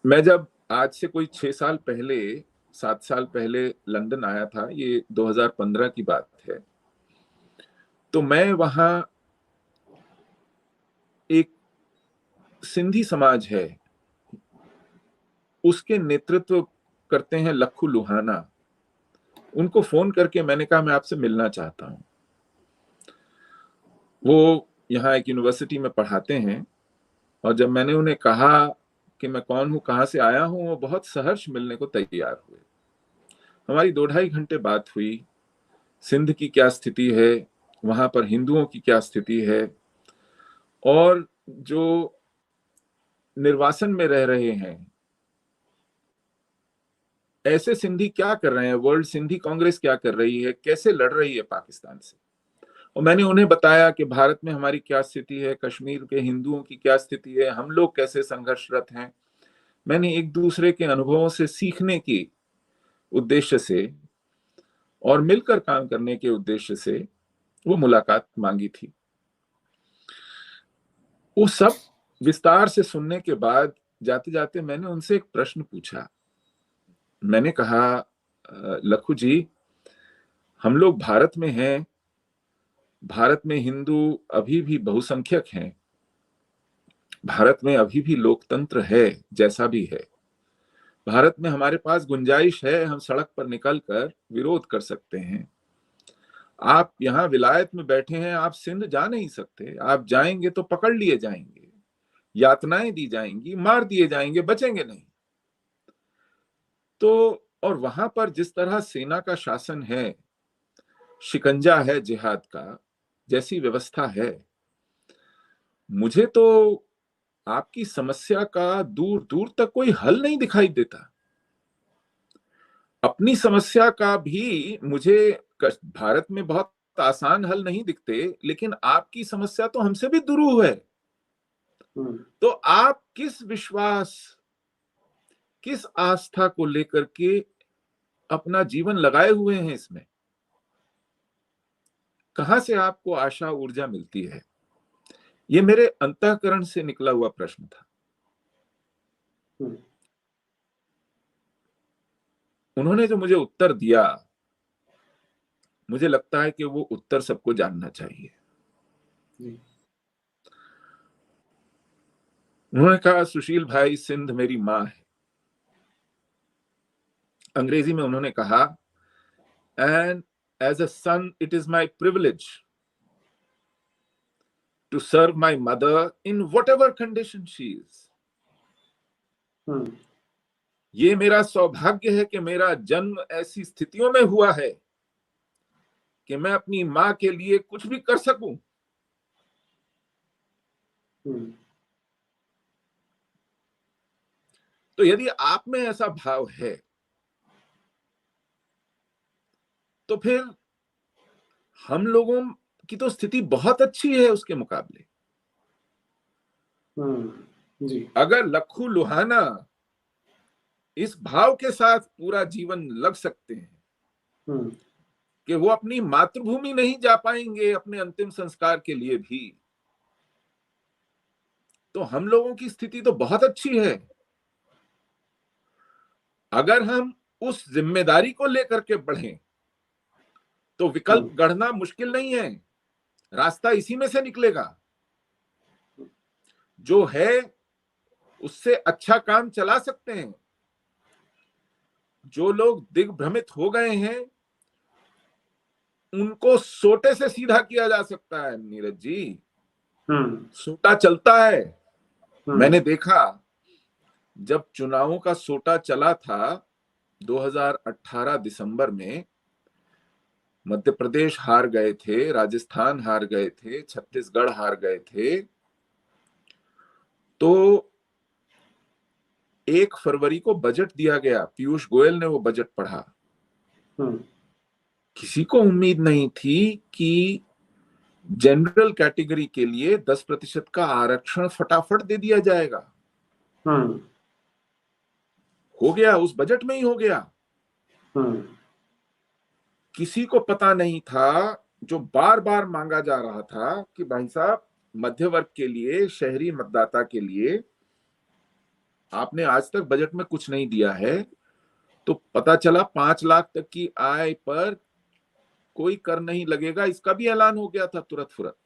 मैं जब आज से कोई 6 साल पहले, 7 साल पहले लंदन आया था, ये 2015 की बात है, तो मैं वहां एक सिंधी समाज है, उसके नेतृत्व करते हैं लखू लुहाना। उनको फोन करके मैंने कहा मैं आपसे मिलना चाहता हूं। वो यहाँ एक यूनिवर्सिटी में पढ़ाते हैं, और जब मैंने उन्हें कहा कि मैं कौन हूं, कहां से आया हूं, वो बहुत सहर्ष मिलने को तैयार हुए। हमारी 2-2.5 घंटे बात हुई। सिंध की क्या स्थिति है, वहां पर हिंदुओं की क्या स्थिति है, और जो निर्वासन में रह रहे हैं ऐसे सिंधी क्या कर रहे हैं, वर्ल्ड सिंधी कांग्रेस क्या कर रही है, कैसे लड़ रही है पाकिस्तान से। और मैंने उन्हें बताया कि भारत में हमारी क्या स्थिति है, कश्मीर के हिंदुओं की क्या स्थिति है, हम लोग कैसे संघर्षरत हैं। मैंने एक दूसरे के अनुभवों से सीखने की उद्देश्य से और मिलकर काम करने के उद्देश्य से वो मुलाकात मांगी थी। वो सब विस्तार से सुनने के बाद जाते जाते मैंने उनसे एक प्रश्न पूछा। मैंने कहा, लखू जी, हम लोग भारत में हैं, भारत में हिंदू अभी भी बहुसंख्यक हैं, भारत में अभी भी लोकतंत्र है जैसा भी है, भारत में हमारे पास गुंजाइश है, हम सड़क पर निकलकर विरोध कर सकते हैं। आप यहाँ विलायत में बैठे हैं, आप सिंध जा नहीं सकते, आप जाएंगे तो पकड़ लिए जाएंगे, यातनाएं दी जाएंगी, मार दिए जाएंगे, बचेंगे नहीं। तो और वहां पर जिस तरह सेना का शासन है, शिकंजा है जिहाद का, जैसी व्यवस्था है, मुझे तो आपकी समस्या का दूर दूर तक कोई हल नहीं दिखाई देता। अपनी समस्या का भी मुझे भारत में बहुत आसान हल नहीं दिखते, लेकिन आपकी समस्या तो हमसे भी दुरूह है। तो आप किस विश्वास, किस आस्था को लेकर के अपना जीवन लगाए हुए हैं इसमें? कहां से आपको आशा ऊर्जा मिलती है? ये मेरे अंतःकरण से निकला हुआ प्रश्न था। उन्होंने जो मुझे उत्तर दिया, मुझे लगता है कि वो उत्तर सबको जानना चाहिए। उन्होंने कहा, सुशील भाई, सिंध मेरी मां है। अंग्रेजी में उन्होंने कहा, and as a son it is my privilege to serve my mother in whatever condition she is. ये मेरा सौभाग्य है कि मेरा जन्म ऐसी स्थितियों में हुआ है कि मैं अपनी मां के लिए कुछ भी कर सकूं। तो यदि आप में ऐसा भाव है तो फिर हम लोगों की तो स्थिति बहुत अच्छी है उसके मुकाबले। जी। अगर लखू लुहाना इस भाव के साथ पूरा जीवन लग सकते हैं कि वो अपनी मातृभूमि नहीं जा पाएंगे अपने अंतिम संस्कार के लिए भी, तो हम लोगों की स्थिति तो बहुत अच्छी है। अगर हम उस जिम्मेदारी को लेकर के बढ़ें तो विकल्प गढ़ना मुश्किल नहीं है, रास्ता इसी में से निकलेगा। जो है उससे अच्छा काम चला सकते हैं। जो लोग दिग्भ्रमित हो गए हैं उनको सोटे से सीधा किया जा सकता है। नीरज जी, सोटा चलता है। मैंने देखा जब चुनावों का सोटा चला था 2018 दिसंबर में, मध्य प्रदेश हार गए थे, राजस्थान हार गए थे, छत्तीसगढ़ हार गए थे, तो 1 फरवरी को बजट दिया गया। पीयूष गोयल ने वो बजट पढ़ा। किसी को उम्मीद नहीं थी कि जनरल कैटेगरी के लिए 10% का आरक्षण फटाफट दे दिया जाएगा। हो गया, उस बजट में ही हो गया। किसी को पता नहीं था, जो बार बार मांगा जा रहा था कि भाई साहब, मध्य वर्ग के लिए, शहरी मतदाता के लिए आपने आज तक बजट में कुछ नहीं दिया है। तो पता चला 5 लाख तक की आय पर कोई कर नहीं लगेगा, इसका भी ऐलान हो गया था तुरंत फुरत।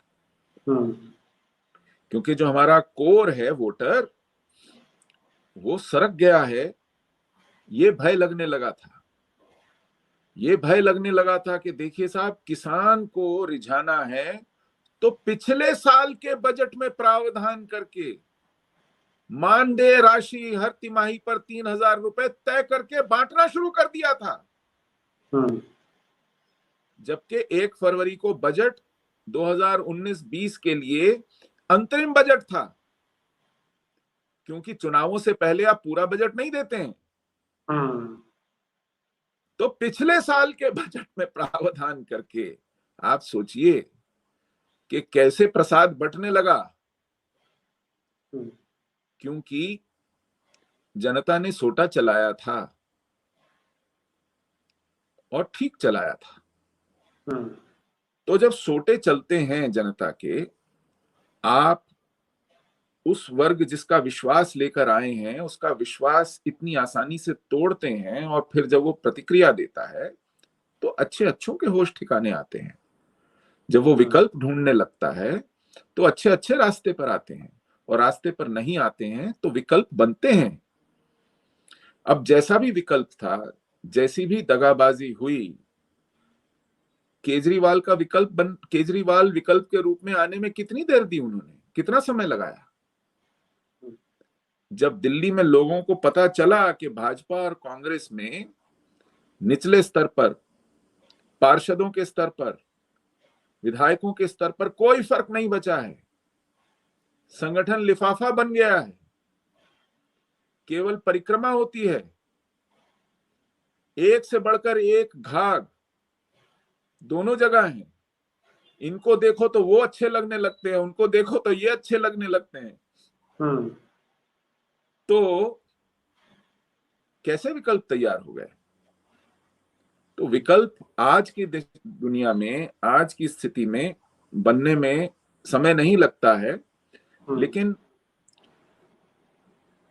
क्योंकि जो हमारा कोर है वोटर, वो सरक गया है ये भय लगने लगा था, ये भय लगने लगा था कि देखिए साहब, किसान को रिझाना है तो पिछले साल के बजट में प्रावधान करके मानदेय राशि हर तिमाही पर 3,000 रुपए तय करके बांटना शुरू कर दिया था। जबकि 1 फरवरी को बजट 2019-20 के लिए अंतरिम बजट था, क्योंकि चुनावों से पहले आप पूरा बजट नहीं देते हैं। तो पिछले साल के बजट में प्रावधान करके आप सोचिए कि कैसे प्रसाद बंटने लगा, क्योंकि जनता ने सोटा चलाया था और ठीक चलाया था। तो जब सोटे चलते हैं जनता के, आप उस वर्ग जिसका विश्वास लेकर आए हैं उसका विश्वास इतनी आसानी से तोड़ते हैं, और फिर जब वो प्रतिक्रिया देता है तो अच्छे अच्छों के होश ठिकाने आते हैं। जब वो विकल्प ढूंढने लगता है तो अच्छे अच्छे रास्ते पर आते हैं, और रास्ते पर नहीं आते हैं तो विकल्प बनते हैं। अब जैसा भी विकल्प था, जैसी भी दगाबाजी हुई, केजरीवाल विकल्प के रूप में आने में कितनी देर दी उन्होंने, कितना समय लगाया? जब दिल्ली में लोगों को पता चला कि भाजपा और कांग्रेस में निचले स्तर पर, पार्षदों के स्तर पर, विधायकों के स्तर पर कोई फर्क नहीं बचा है, संगठन लिफाफा बन गया है, केवल परिक्रमा होती है, एक से बढ़कर एक घाघ दोनों जगह हैं। इनको देखो तो वो अच्छे लगने लगते हैं, उनको देखो तो ये अच्छे लगने लगते हैं। तो कैसे विकल्प तैयार हो गए? तो विकल्प आज की दुनिया में, आज की स्थिति में बनने में समय नहीं लगता है, लेकिन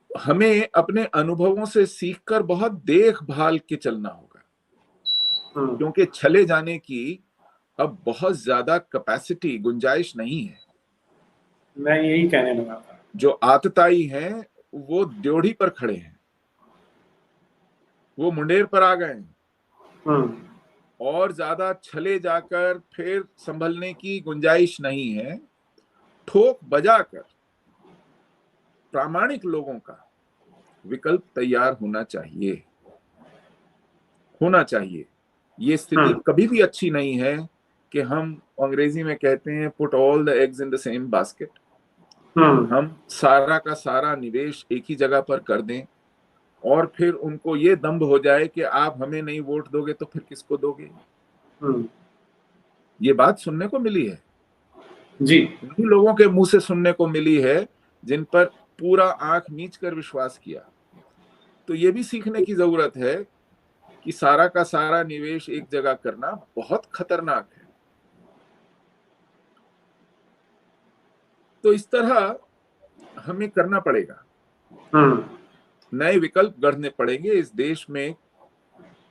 हमें अपने अनुभवों से सीखकर बहुत देखभाल के चलना होगा, क्योंकि चले जाने की अब बहुत ज्यादा कैपेसिटी, गुंजाइश नहीं है। मैं यही कहने लगा था। जो आतताई हैं वो ड्योढ़ी पर खड़े हैं, वो मुंडेर पर आ गए हैं, और ज्यादा छले जाकर फिर संभलने की गुंजाइश नहीं है। ठोक बजाकर प्रामाणिक लोगों का विकल्प तैयार होना चाहिए। ये स्थिति कभी भी अच्छी नहीं है कि हम, अंग्रेजी में कहते हैं, put all the eggs in the same basket. हम सारा का सारा निवेश एक ही जगह पर कर दें, और फिर उनको ये दंभ हो जाए कि आप हमें नहीं वोट दोगे तो फिर किसको दोगे। ये बात सुनने को मिली है जी, उन्हीं लोगों के मुंह से सुनने को मिली है जिन पर पूरा आंख मीच कर विश्वास किया। तो ये भी सीखने की जरूरत है कि सारा का सारा निवेश एक जगह करना बहुत खतरनाक है। तो इस तरह हमें करना पड़ेगा, नए विकल्प गढ़ने पड़ेंगे। इस देश में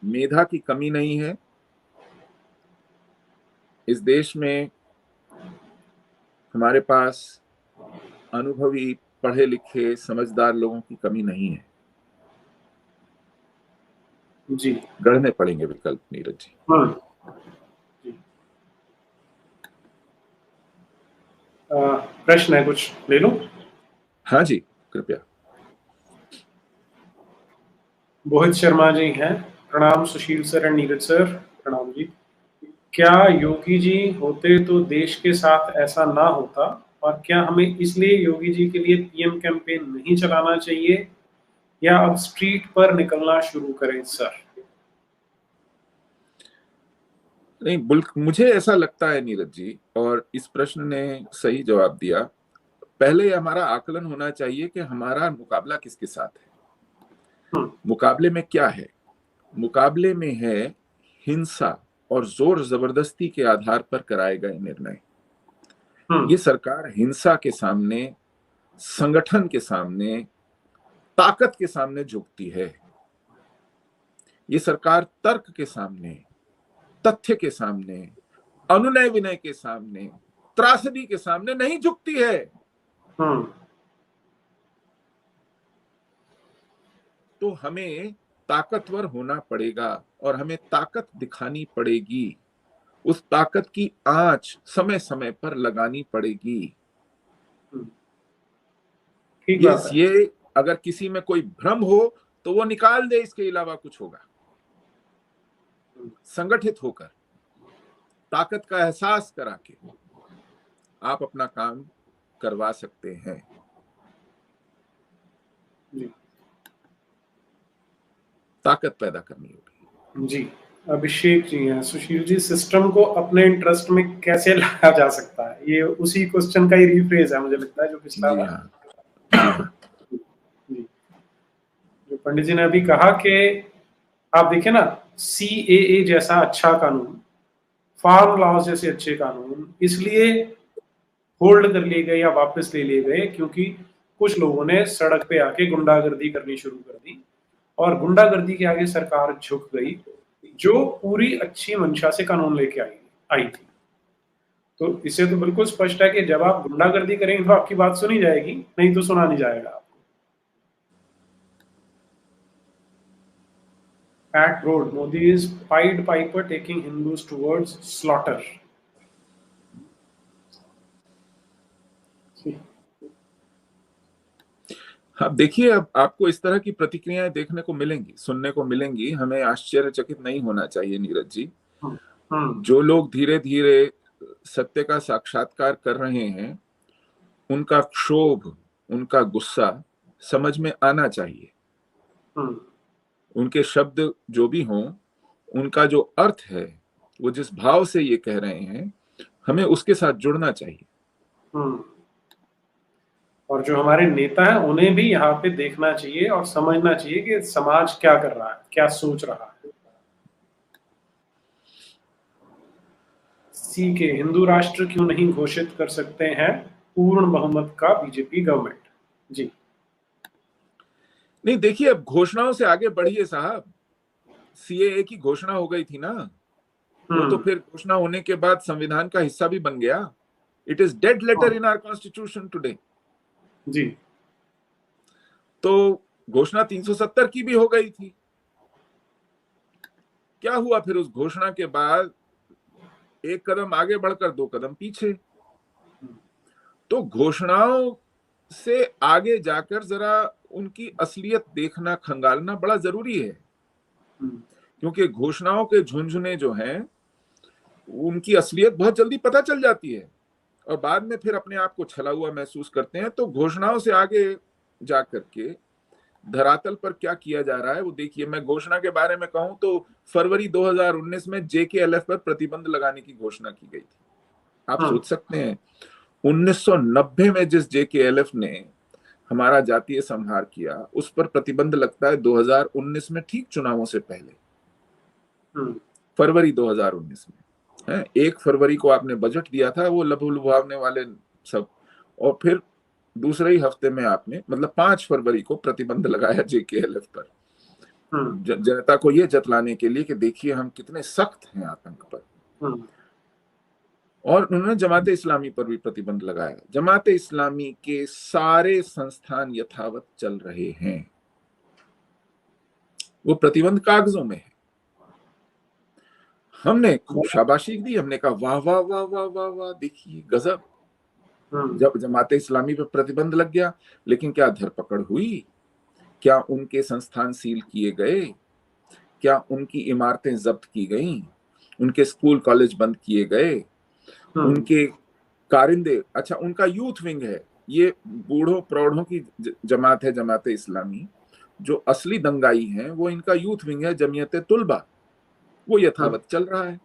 मेधा की कमी नहीं है, इस देश में हमारे पास अनुभवी, पढ़े लिखे, समझदार लोगों की कमी नहीं है। जी, गढ़ने पड़ेंगे विकल्प, नीरज जी। प्रश्न है कुछ, ले लो। हाँ जी, कृपया। मोहित शर्मा जी हैं। प्रणाम सुशील सर एंड नीरज सर, प्रणाम जी। क्या योगी जी होते तो देश के साथ ऐसा ना होता, और क्या हमें इसलिए योगी जी के लिए पीएम कैंपेन नहीं चलाना चाहिए, या अब स्ट्रीट पर निकलना शुरू करें सर? नहीं, मुझे ऐसा लगता है नीरज जी, और इस प्रश्न ने सही जवाब दिया। पहले हमारा आकलन होना चाहिए कि हमारा मुकाबला किसके साथ है। मुकाबले में क्या है? मुकाबले में है हिंसा और जोर जबरदस्ती के आधार पर कराए गए निर्णय। ये सरकार हिंसा के सामने, संगठन के सामने, ताकत के सामने झुकती है। ये सरकार तर्क के सामने, तथ्य के सामने, अनुनय विनय के सामने, त्रासदी के सामने नहीं झुकती है। तो हमें ताकतवर होना पड़ेगा और हमें ताकत दिखानी पड़ेगी। उस ताकत की आंच समय समय पर लगानी पड़ेगी। ठीक बात है। ये अगर किसी में कोई भ्रम हो तो वो निकाल दे, इसके अलावा कुछ होगा। संगठित होकर ताकत का एहसास करा के आप अपना काम करवा सकते हैं। जी ताकत पैदा करनी होगी। जी। अभिषेक जी हैं, सुशील जी, सिस्टम को अपने इंटरेस्ट में कैसे लाया जा सकता है? ये उसी क्वेश्चन का ही रिफ्रेज है मुझे लगता है जो पिछला जी था। हाँ, जी हाँ। जी। जो पंडित जी ने अभी कहा कि आप देखिए ना, CAA जैसा अच्छा कानून, फार्म लॉज जैसे अच्छे कानून इसलिए होल्ड कर लिए गए या वापस ले लिए गए क्योंकि कुछ लोगों ने सड़क पे आके गुंडागर्दी करनी शुरू कर दी और गुंडागर्दी के आगे सरकार झुक गई, जो पूरी अच्छी मंशा से कानून लेके आई थी। तो इससे तो बिल्कुल स्पष्ट है कि जब आप गुंडागर्दी करेंगे तो आपकी बात सुनी जाएगी, नहीं तो सुना नहीं जाएगा। Pat Road, Modi is Pied Piper taking Hindus towards slaughter. अब देखिए, अब आपको इस तरह की प्रतिक्रियाएं देखने को मिलेंगी, सुनने को मिलेंगी। हमें आश्चर्यचकित नहीं होना चाहिए नीरज जी। जो लोग धीरे धीरे सत्य का साक्षात्कार कर रहे हैं, उनका क्षोभ, उनका गुस्सा समझ में आना चाहिए। उनके शब्द जो भी हों, उनका जो अर्थ है, वो जिस भाव से ये कह रहे हैं, हमें उसके साथ जुड़ना चाहिए। और जो हमारे नेता हैं उन्हें भी यहाँ पे देखना चाहिए और समझना चाहिए कि समाज क्या कर रहा है, क्या सोच रहा है। सी के हिंदू राष्ट्र क्यों नहीं घोषित कर सकते हैं पूर्ण बहुमत का बीजेपी गवर्नमेंट? जी नहीं, देखिए, अब घोषणाओं से आगे बढ़िए साहब। CAA की घोषणा हो गई थी ना, वो तो फिर घोषणा होने के बाद संविधान का हिस्सा भी बन गया। It is dead letter in our constitution today. जी। तो घोषणा 370 की भी हो गई थी। क्या हुआ फिर उस घोषणा के बाद? एक कदम आगे बढ़कर 2 कदम पीछे। तो घोषणाओं से आगे जाकर जरा उनकी असलियत देखना, खंगालना बड़ा जरूरी है। क्योंकि घोषणाओं के झुनझुने जो हैं, उनकी असलियत बहुत जल्दी पता चल जाती है और बाद में फिर अपने आप को छला हुआ महसूस करते हैं। तो घोषणाओं से आगे जाकर के धरातल पर क्या किया जा रहा है वो देखिए। मैं घोषणा के बारे में कहूं तो फरवरी 2019 में JKLF पर प्रतिबंध लगाने की घोषणा की गई थी। आप सोच सकते हैं 1990 में जिस JKLF ने हमारा जातीय संहार किया, उस पर प्रतिबंध लगता है 2019 में, ठीक चुनावों से पहले, फरवरी 2019 में। 1 फरवरी को आपने बजट दिया था, वो लभु लुभावने वाले सब, और फिर दूसरे ही हफ्ते में आपने, मतलब 5 फरवरी को प्रतिबंध लगाया JKLF पर, जनता को ये जतलाने के लिए कि देखिए हम कितने सख्त हैं आतंक पर। और उन्होंने जमाते इस्लामी पर भी प्रतिबंध लगाया। जमाते इस्लामी के सारे संस्थान यथावत चल रहे हैं, वो प्रतिबंध कागजों में है। हमने खूब शाबाशी दी, हमने कहा वाह वाह वाह वाह वाह वाह, देखिए गजब। जब जमाते इस्लामी पर प्रतिबंध लग गया, लेकिन क्या धरपकड़ हुई? क्या उनके संस्थान सील किए गए? क्या उनकी इमारतें जब्त की गईं? उनके स्कूल कॉलेज बंद किए गए? उनके कारिंदे, अच्छा उनका यूथ विंग है, ये बूढ़ों प्रौढ़ों की जमात है जमाते इस्लामी, जो असली दंगाई हैं वो इनका यूथ विंग है जमीयत तुलबा, वो यथावत चल रहा है।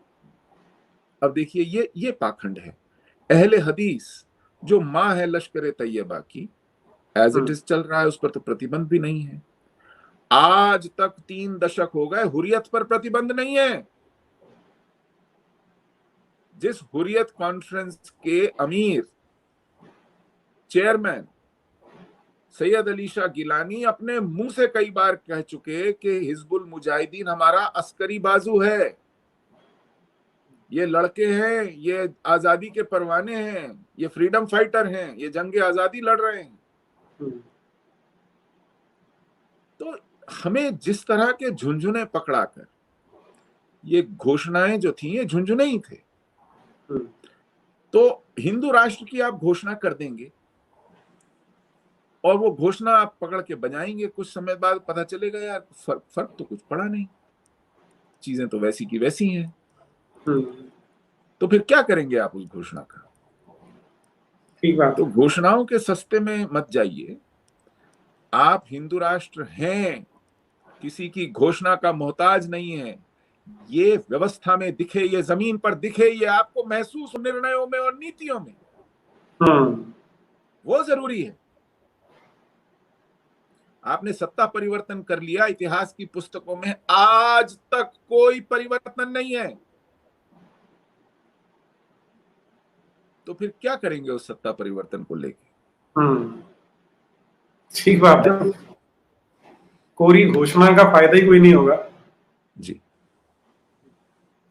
अब देखिए ये पाखंड है। अहले हदीस जो माँ है लश्कर तैयबा की, एज इट इज चल रहा है, उस पर तो प्रतिबंध भी नहीं है। आज तक 3 दशक हो गए, हुर्रियत पर प्रतिबंध नहीं है। जिस हुर्रियत कॉन्फ्रेंस के अमीर, चेयरमैन सैयद अली शाह गिलानी अपने मुंह से कई बार कह चुके कि हिजबुल मुजाहिदीन हमारा अस्करी बाजू है, ये लड़के हैं, ये आजादी के परवाने हैं, ये फ्रीडम फाइटर हैं, ये जंग आजादी लड़ रहे हैं। तो हमें जिस तरह के झुंझुने पकड़ाकर ये घोषणाएं जो थी, ये झुंझुने ही थे। तो हिंदू राष्ट्र की आप घोषणा कर देंगे और वो घोषणा आप पकड़ के बजाएंगे, कुछ समय बाद पता चलेगा यार फर्क तो कुछ पड़ा नहीं, चीजें तो वैसी की वैसी हैं। तो फिर क्या करेंगे आप उस घोषणा का? ठीक बात। तो घोषणाओं के सस्ते में मत जाइए। आप हिंदू राष्ट्र हैं, किसी की घोषणा का मोहताज नहीं है। ये व्यवस्था में दिखे, ये जमीन पर दिखे, ये आपको महसूस निर्णयों में और नीतियों में, वो जरूरी है। आपने सत्ता परिवर्तन कर लिया, इतिहास की पुस्तकों में आज तक कोई परिवर्तन नहीं है। तो फिर क्या करेंगे उस सत्ता परिवर्तन को लेके? ठीक बात है। कोरी घोषणा का फायदा ही कोई नहीं होगा। जी,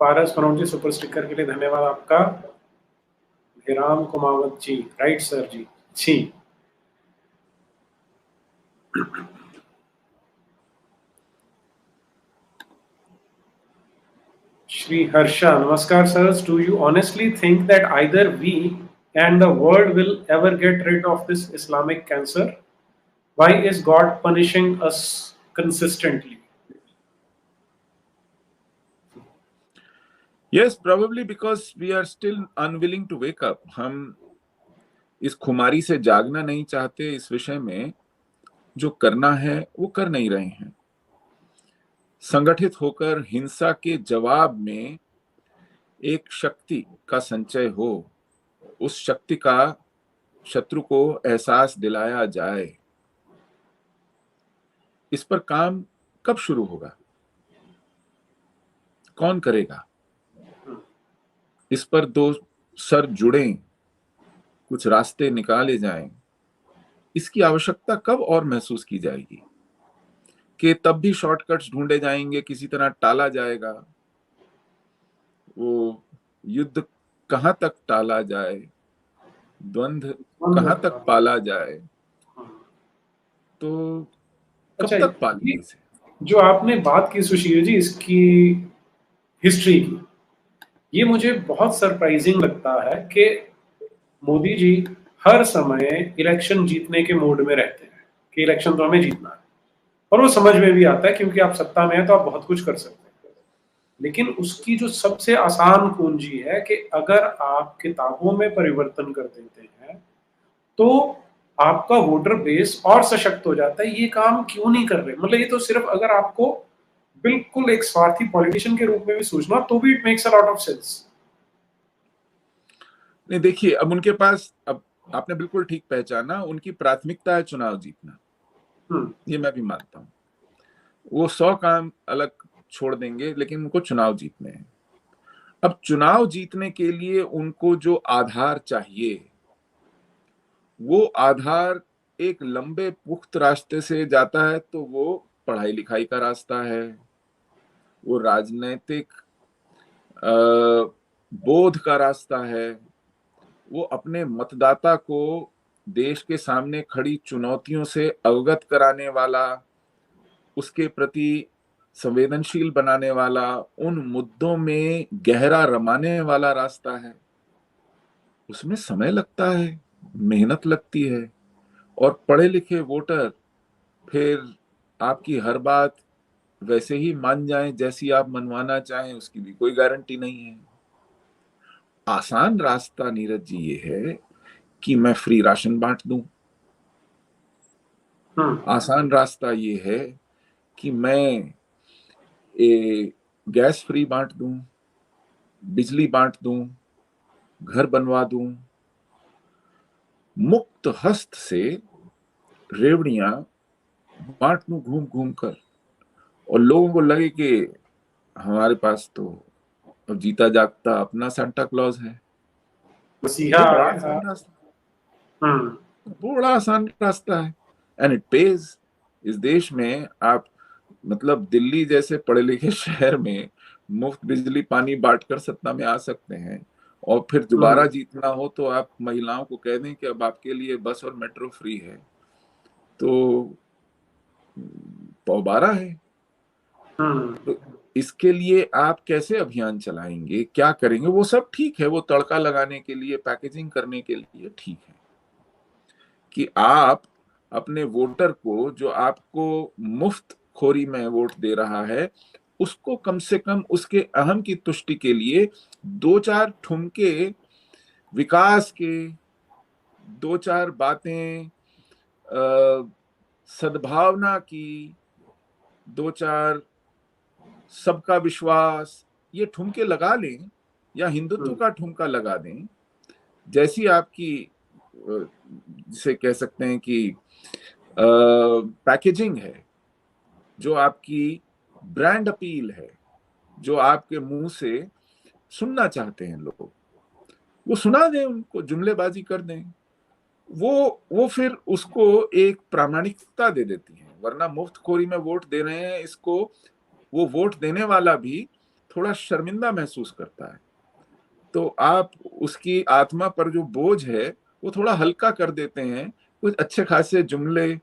पारस मनोज जी, सुपर स्टिकर के लिए धन्यवाद आपका। विराम कुमावत जी, right sir ji. Ji, Shri Harsha, Namaskar sirs. Do you honestly think that either we and the world will ever get rid of this Islamic cancer? Why is God punishing us consistently? yes, probably because we are still unwilling to wake up. हम इस खुमारी से जागना नहीं चाहते। इस विषय में जो करना है वो कर नहीं रहे हैं। संगठित होकर हिंसा के जवाब में एक शक्ति का संचय हो, उस शक्ति का शत्रु को एहसास दिलाया जाए, इस पर काम कब शुरू होगा? कौन करेगा? इस पर दो सर जुड़ें, कुछ रास्ते निकाले जाएं, इसकी आवश्यकता कब और महसूस की जाएगी? कि तब भी शॉर्टकट्स ढूंढे जाएंगे, किसी तरह टाला जाएगा। वो युद्ध कहां तक टाला जाए, द्वंद्व कहां तक पाला जाए, तो कब तक पालेंगे इसे? जो आपने बात की सुशील जी, इसकी हिस्ट्री की, ये मुझे बहुत सरप्राइजिंग लगता है कि मोदी जी हर समय इलेक्शन जीतने के मोड में रहते हैं कि इलेक्शन तो हमें जीतना है, और वो समझ में भी आता है क्योंकि आप सत्ता में हैं तो आप बहुत कुछ कर सकते हैं। लेकिन उसकी जो सबसे आसान कुंजी है कि अगर आप किताबों में परिवर्तन कर देते हैं तो आपका वोटर बेस और सशक्त हो जाता है। ये काम क्यों नहीं कर रहे? मतलब ये तो सिर्फ अगर आपको बिल्कुल एक स्वार्थी पॉलिटिशियन के रूप में भी सोचना तो भी it makes a lot of sense. नहीं, देखिए, अब उनके पास, अब आपने बिल्कुल ठीक पहचाना, उनकी प्राथमिकता है चुनाव जीतना। ये मैं भी मानता हूं। वो 100 काम अलग छोड़ देंगे, लेकिन उनको चुनाव जीतने हैं। अब चुनाव जीतने के लिए उनको जो आधार चाहिए, वो आधार एक लंबे पुख्त रास्ते से जाता है। तो वो पढ़ाई लिखाई का रास्ता है, वो राजनीतिक बोध का रास्ता है, वो अपने मतदाता को देश के सामने खड़ी चुनौतियों से अवगत कराने वाला, उसके प्रति संवेदनशील बनाने वाला, उन मुद्दों में गहरा रमाने वाला रास्ता है। उसमें समय लगता है, मेहनत लगती है, और पढ़े लिखे वोटर फिर आपकी हर बात वैसे ही मान जाएं जैसी आप मनवाना चाहें, उसकी भी कोई गारंटी नहीं है। आसान रास्ता नीरज जी ये है कि मैं फ्री राशन बांट दूं। आसान रास्ता ये है कि मैं गैस फ्री बांट दूं, बिजली बांट दूं, घर बनवा दूं। मुक्त हस्त से रेवड़ियां बांट दूं घूम घूम कर, और लोगों को लगे कि हमारे पास तो अब जीता जागता अपना सांता क्लॉज है। बड़ा आसान रास्ता, बड़ा आसान रास्ता है, एंड इट पेज। इस देश में आप, मतलब दिल्ली जैसे पढ़े लिखे शहर में मुफ्त बिजली पानी बांटकर सत्ता में आ सकते हैं, और फिर दोबारा जीतना हो तो आप महिलाओं को कह दें कि अब आपके लिए बस और मेट्रो फ्री है। तो पौबारा है। तो इसके लिए आप कैसे अभियान चलाएंगे, क्या करेंगे, वो सब ठीक है, वो तड़का लगाने के लिए, पैकेजिंग करने के लिए ठीक है कि आप अपने वोटर को, जो आपको मुफ्त खोरी में वोट दे रहा है, उसको कम से कम उसके अहम की तुष्टि के लिए दो चार ठुमके विकास के, दो चार बातें सद्भावना की, दो चार सबका विश्वास, ये ठुमके लगा लें या हिंदुत्व का ठुमका लगा दें, जैसी आपकी जिसे कह सकते हैं कि पैकेजिंग है, जो आपकी ब्रांड अपील है, जो आपके मुंह से सुनना चाहते हैं लोग, वो सुना दें, उनको जुमलेबाजी कर दें, वो फिर उसको एक प्रामाणिकता दे देती है। वरना मुफ्तखोरी में वोट दे रहे हैं, इसको वो वोट देने वाला भी थोड़ा शर्मिंदा महसूस करता है। तो आप उसकी आत्मा पर जो बोझ है वो थोड़ा हल्का कर देते हैं कुछ अच्छे खासे जुमले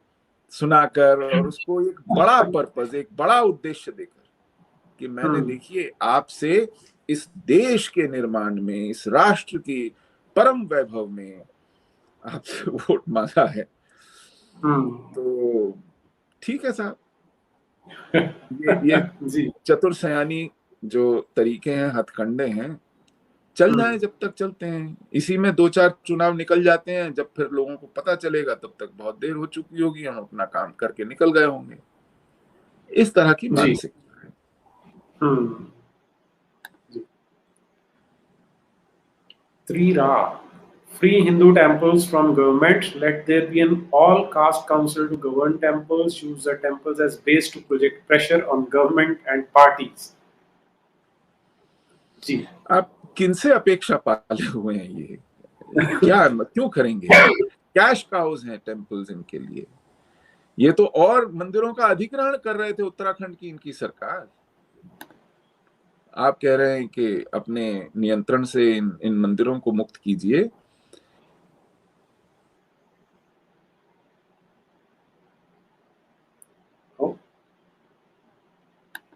सुनाकर, और उसको एक बड़ा पर्पस, एक बड़ा उद्देश्य देकर कि मैंने देखिए आपसे इस देश के निर्माण में, इस राष्ट्र की परम वैभव में आपसे वोट मांगा है। तो ठीक है साहब, ये चतुर सयानी जो तरीके हैं, हथकंडे हैं, चल जाए जब तक चलते हैं। इसी में दो चार चुनाव निकल जाते हैं, जब फिर लोगों को पता चलेगा तब तक बहुत देर हो चुकी होगी, हम अपना काम करके निकल गए होंगे। इस तरह की मानसिकता है। Free Hindu temples from government. Let there be an all-caste council to govern temples. Use the temples as base to project pressure on government and parties. जी, आप किनसे अपेक्षा पाले हुए हैं? ये क्या, क्यों करेंगे? कैश काउज हैं टेम्पल्स इनके लिए। ये तो और मंदिरों का अधिग्रहण कर रहे थे उत्तराखंड की इनकी सरकार। आप कह रहे हैं कि अपने नियंत्रण से इन मंदिरों को मुक्त कीजिए।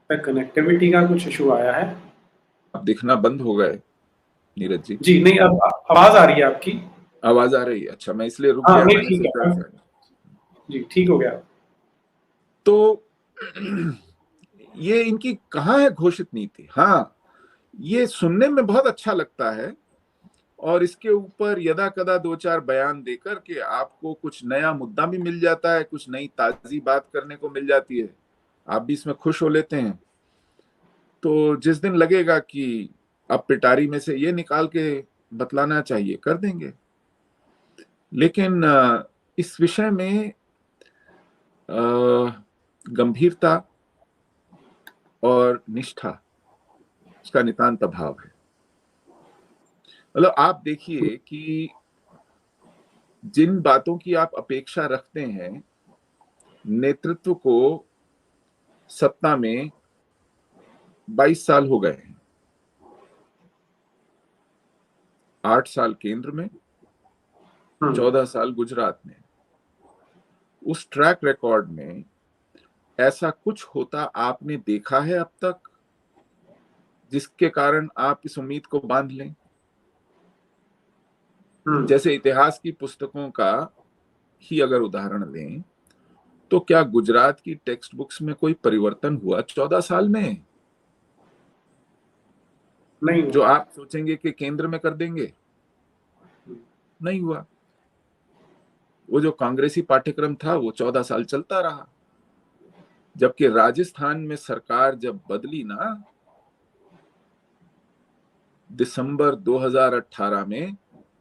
कनेक्टिविटी का कुछ इशू आया है, अब दिखना बंद हो गए नीरज जी। जी नहीं, अब आवाज आ रही है आपकी? आवाज आ रही है, अच्छा, मैं इसलिए रुक गया। ठीक है जी, ठीक हो गया। तो ये इनकी कहाँ है घोषित नीति? हाँ, ये सुनने में बहुत अच्छा लगता है और इसके ऊपर यदा कदा दो चार बयान देकर के आपको कुछ नया मुद्दा भी मिल जाता है, कुछ नई ताजी बात करने को मिल जाती है, आप भी इसमें खुश हो लेते हैं। तो जिस दिन लगेगा कि अब पिटारी में से ये निकाल के बतलाना चाहिए, कर देंगे। लेकिन इस विषय में गंभीरता और निष्ठा, उसका नितांत अभाव है। मतलब आप देखिए कि जिन बातों की आप अपेक्षा रखते हैं, नेतृत्व को सत्ता में 22 साल हो गए हैं, 8 साल केंद्र में, 14 साल गुजरात में। उस ट्रैक रिकॉर्ड में ऐसा कुछ होता आपने देखा है अब तक जिसके कारण आप इस उम्मीद को बांध लें? जैसे इतिहास की पुस्तकों का ही अगर उदाहरण लें तो क्या गुजरात की टेक्स्ट बुक्स में कोई परिवर्तन हुआ 14 साल में? नहीं। जो आप सोचेंगे कि केंद्र में कर देंगे, नहीं हुआ। वो जो कांग्रेसी पाठ्यक्रम था वो 14 साल चलता रहा। जबकि राजस्थान में सरकार जब बदली ना दिसंबर 2018 में,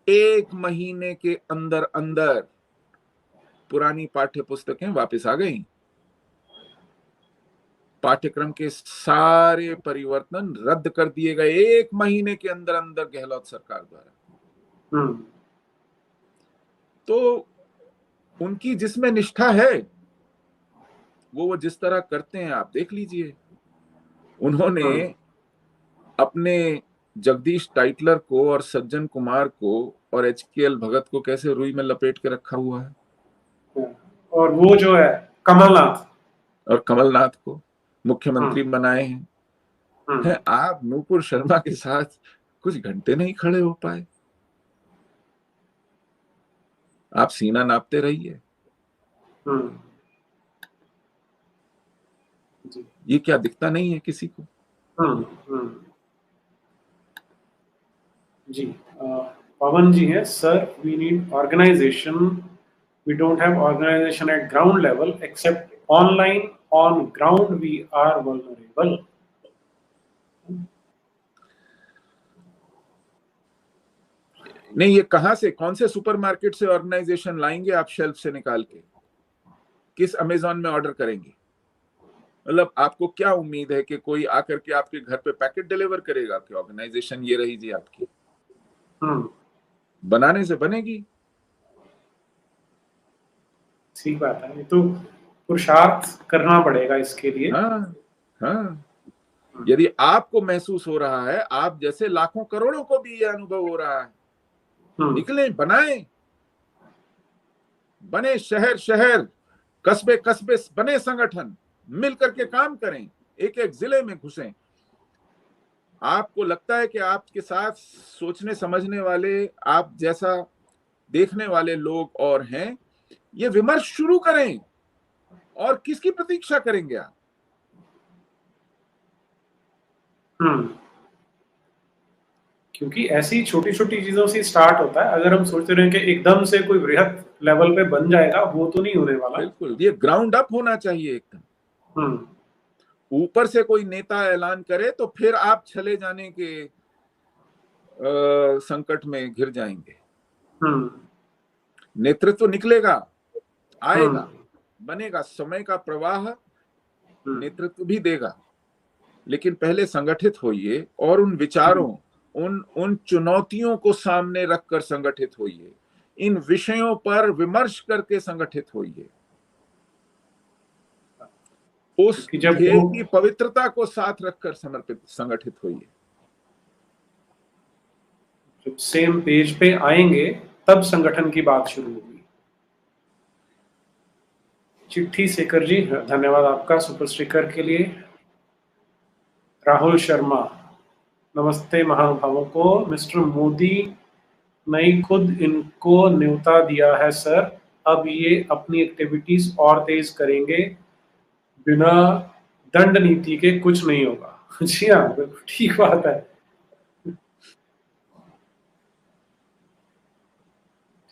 1 महीने के अंदर अंदर पुरानी पाठ्य पुस्तकें वापस आ गई। पाठ्यक्रम के सारे परिवर्तन रद्द कर दिए गए 1 महीने के अंदर अंदर गहलोत सरकार द्वारा। तो उनकी जिसमें निष्ठा है वो जिस तरह करते हैं आप देख लीजिए। उन्होंने अपने जगदीश टाइटलर को और सज्जन कुमार को और HKL भगत को कैसे रुई में लपेट के रखा हुआ है। और वो जो है कमलनाथ, और कमलनाथ को मुख्यमंत्री बनाए हैं। आप नूपुर शर्मा के साथ कुछ घंटे नहीं खड़े हो पाए। आप सीना नापते रहिए। ये क्या दिखता नहीं है किसी को? जी पवन जी हैं, sir we need organisation, we don't have organisation at ground level except online, on ground we are vulnerable. नहीं, ये कहां से, कौन से सुपरमार्केट से ऑर्गेनाइजेशन लाएंगे आप शेल्फ से निकाल के? किस अमेज़न में ऑर्डर करेंगे? मतलब आपको क्या उम्मीद है कि कोई आकर के आपके घर पे पैकेट डिलीवर करेगा कि ऑर्गेनाइजेशन ये रही जी आपकी? बनाने से बनेगी। ठीक बात है, तो पुरुषार्थ करना पड़ेगा इसके लिए। हाँ। यदि आपको महसूस हो रहा है, आप जैसे लाखों करोड़ों को भी यह अनुभव हो रहा है, निकले, बनाएं, बने शहर शहर, कस्बे कस्बे बने संगठन, मिल करके काम करें, एक एक जिले में घुसें। आपको लगता है कि आपके साथ सोचने समझने वाले, आप जैसा देखने वाले लोग और हैं, ये विमर्श शुरू करें। और किसकी प्रतीक्षा करेंगे आप? क्योंकि ऐसी छोटी छोटी चीजों से स्टार्ट होता है। अगर हम सोचते रहे कि एकदम से कोई बृहद लेवल पे बन जाएगा, वो तो नहीं होने वाला। बिल्कुल, ये ग्राउंड अप होना चाहिए एकदम। ऊपर से कोई नेता ऐलान करे तो फिर आप चले जाने के संकट में घिर जाएंगे। नेतृत्व निकलेगा, आएगा, बनेगा, समय का प्रवाह नेतृत्व भी देगा, लेकिन पहले संगठित होइए और उन विचारों, उन चुनौतियों को सामने रखकर संगठित होइए, इन विषयों पर विमर्श करके संगठित होइए, उस खेल की पवित्रता को साथ रखकर समर्पित संगठित होइए। जब सेम पेज पे आएंगे तब संगठन की बात शुरू होगी। चिट्ठी शेखर जी, धन्यवाद आपका सुपर स्टिकर के लिए। राहुल शर्मा, नमस्ते महानुभावों को, मिस्टर मोदी ने खुद इनको न्योता दिया है सर, अब ये अपनी एक्टिविटीज और तेज करेंगे, बिना दंड नीति के कुछ नहीं होगा। जी हाँ, बिल्कुल ठीक बात है,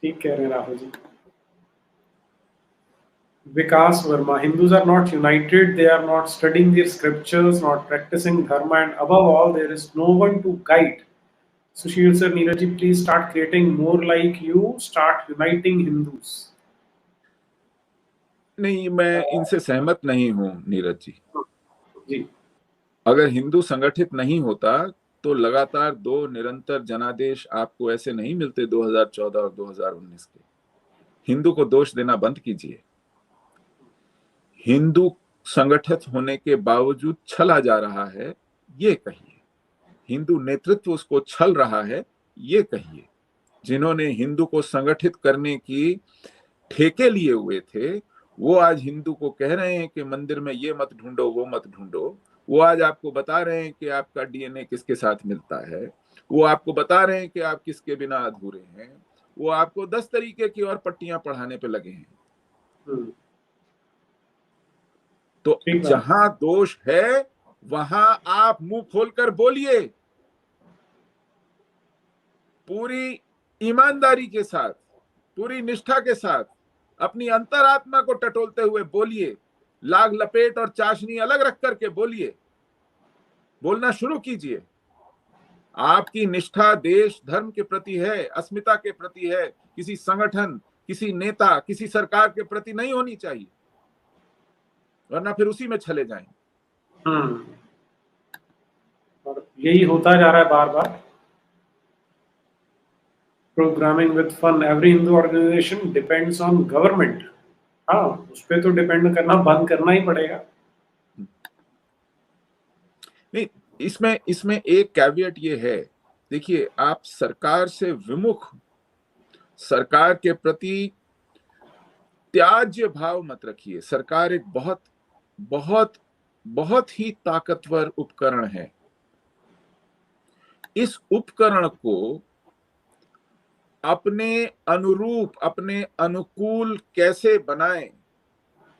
ठीक कह रहे हैं राहुल जी। विकास Verma, Hindus are not united, they are not studying their scriptures, not practicing dharma, and above all, there is no one to guide. Sushil sir, Neeraj ji, please start creating more like you, start uniting Hindus. नहीं, मैं इनसे सहमत नहीं हूं नीरज जी। अगर हिंदू संगठित नहीं होता तो लगातार 2 निरंतर जनादेश आपको ऐसे नहीं मिलते 2014 और 2019 के। हिंदू को दोष देना बंद कीजिए। हिंदू संगठित होने के बावजूद छला जा रहा है, ये कहिए। हिंदू नेतृत्व उसको छल रहा है, ये कहिए। जिन्होंने हिंदू को संगठित करने की ठेके लिए हुए थे, वो आज हिंदू को कह रहे हैं कि मंदिर में ये मत ढूंढो, वो मत ढूंढो। वो आज आपको बता रहे हैं कि आपका डीएनए किसके साथ मिलता है। वो आपको बता रहे हैं कि आप किसके बिना अधूरे हैं। वो आपको 10 तरीके की और पट्टियां पढ़ाने पे लगे हैं। तो जहां दोष है वहां आप मुंह खोलकर बोलिए, पूरी ईमानदारी के साथ, पूरी निष्ठा के साथ, अपनी अंतरात्मा को टटोलते हुए बोलिए। लाग लपेट और चाशनी अलग रख करके बोलिए, बोलना शुरू कीजिए। आपकी निष्ठा देश धर्म के प्रति है, अस्मिता के प्रति है, किसी संगठन, किसी नेता, किसी सरकार के प्रति नहीं होनी चाहिए, वरना फिर उसी में चले जाएंगे। और यही होता जा रहा है बार बार। Programming with fun, every Hindu organisation depends on government. हाँ, उस पर तो डिपेंड करना बंद करना ही पड़ेगा। नहीं, इसमें एक कैवियट ये है, देखिए, आप सरकार से विमुख, सरकार के प्रति त्याज्य भाव मत रखिए। सरकार एक बहुत बहुत बहुत ही ताकतवर उपकरण है। इस उपकरण को अपने अनुरूप, अपने अनुकूल कैसे बनाएं,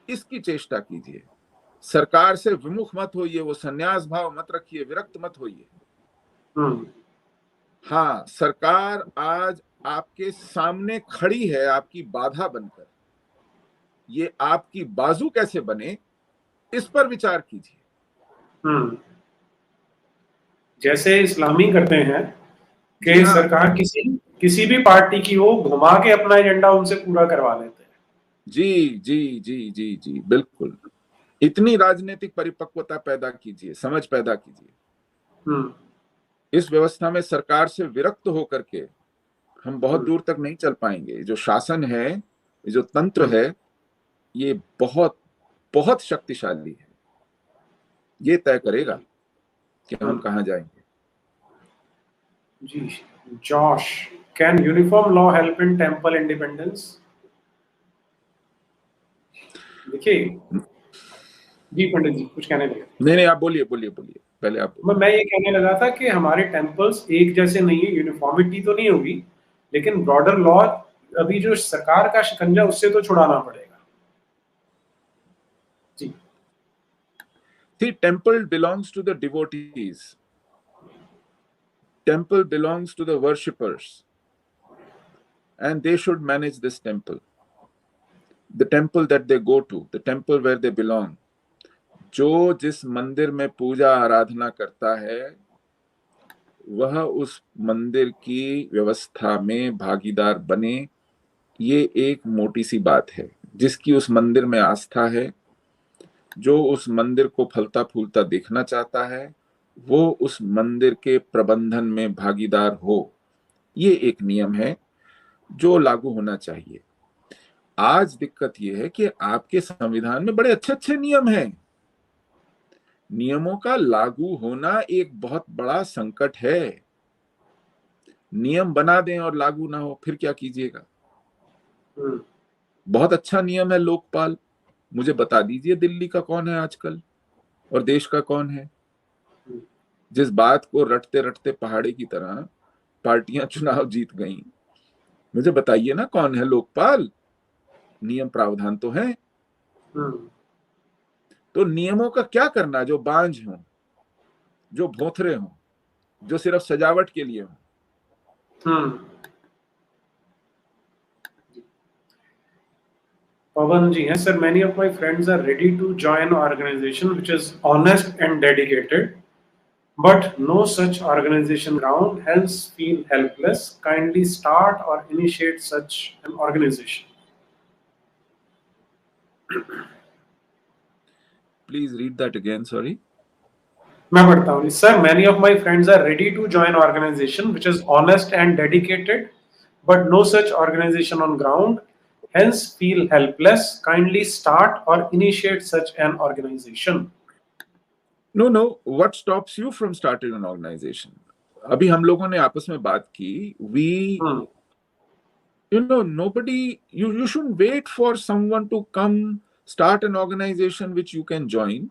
इसकी चेष्टा कीजिए। सरकार से विमुख मत होइए, वो संन्यास भाव मत रखिए, विरक्त मत होइए। हाँ, सरकार आज आपके सामने खड़ी है आपकी बाधा बनकर। ये आपकी बाजू कैसे बने, इस पर विचार कीजिए। जैसे इस्लामी करते हैं कि हाँ, सरकार किसी भी पार्टी की हो, घुमा के अपना एजेंडा उनसे पूरा करवा लेते हैं। जी जी जी जी जी, बिल्कुल। इतनी राजनीतिक परिपक्वता पैदा कीजिए, समझ पैदा कीजिए। इस व्यवस्था में सरकार से विरक्त होकर के हम बहुत दूर तक नहीं चल पाएंगे। जो शासन है, जो तंत्र है, ये बहुत बहुत शक्तिशाली है। ये तय करेगा कि हम कहां जाएंगे। जी, Josh, can uniform law help in temple independence? देखिए जी, पंडित जी कुछ कहने लगे। नहीं, आप बोलिए बोलिए बोलिए, पहले आप बोलिए। मैं ये कहने लगा था कि हमारे टेम्पल्स एक जैसे नहीं है, यूनिफॉर्मिटी तो नहीं होगी, लेकिन ब्रॉडर लॉ अभी जो सरकार का शिकंजा उससे तो छुड़ाना पड़ेगा। जी। See, temple belongs to the devotees. Temple belongs to the worshippers. And they should manage this temple. The temple that they go to, the temple where they belong. जो जिस मंदिर में पूजा आराधना करता है, वह उस मंदिर की व्यवस्था में भागीदार बने। ये एक मोटी सी बात है। जिसकी उस मंदिर में आस्था है, जो उस मंदिर को फलता फूलता देखना चाहता है, वो उस मंदिर के प्रबंधन में भागीदार हो। ये एक नियम है जो लागू होना चाहिए। आज दिक्कत ये है कि आपके संविधान में बड़े अच्छे अच्छे नियम हैं। नियमों का लागू होना एक बहुत बड़ा संकट है। नियम बना दें और लागू ना हो, फिर क्या कीजिएगा। बहुत अच्छा नियम है लोकपाल। मुझे बता दीजिए दिल्ली का कौन है आजकल और देश का कौन है। जिस बात को रटते रटते पहाड़े की तरह पार्टियां चुनाव जीत गईं, मुझे बताइए ना कौन है लोकपाल। नियम प्रावधान तो है। तो नियमों का क्या करना जो बांझ हो, जो भोथरे हो, जो सिर्फ सजावट के लिए हो। पवन जी हैं, sir many of my friends are ready to join organization which is honest and dedicated, but no such organization ground, hence feel helpless. Kindly start or initiate such an organization. Please read that again, sorry. मैं पढ़ता हूँ। Sir, many of my friends are ready to join organization which is honest and dedicated, but no such organization on ground, hence feel helpless. Kindly start or initiate such an organization. No, what stops you from starting an organization? अभी हम लोगों ने आपस में बात की। We, nobody, you shouldn't wait for someone to come start an organization which you can join.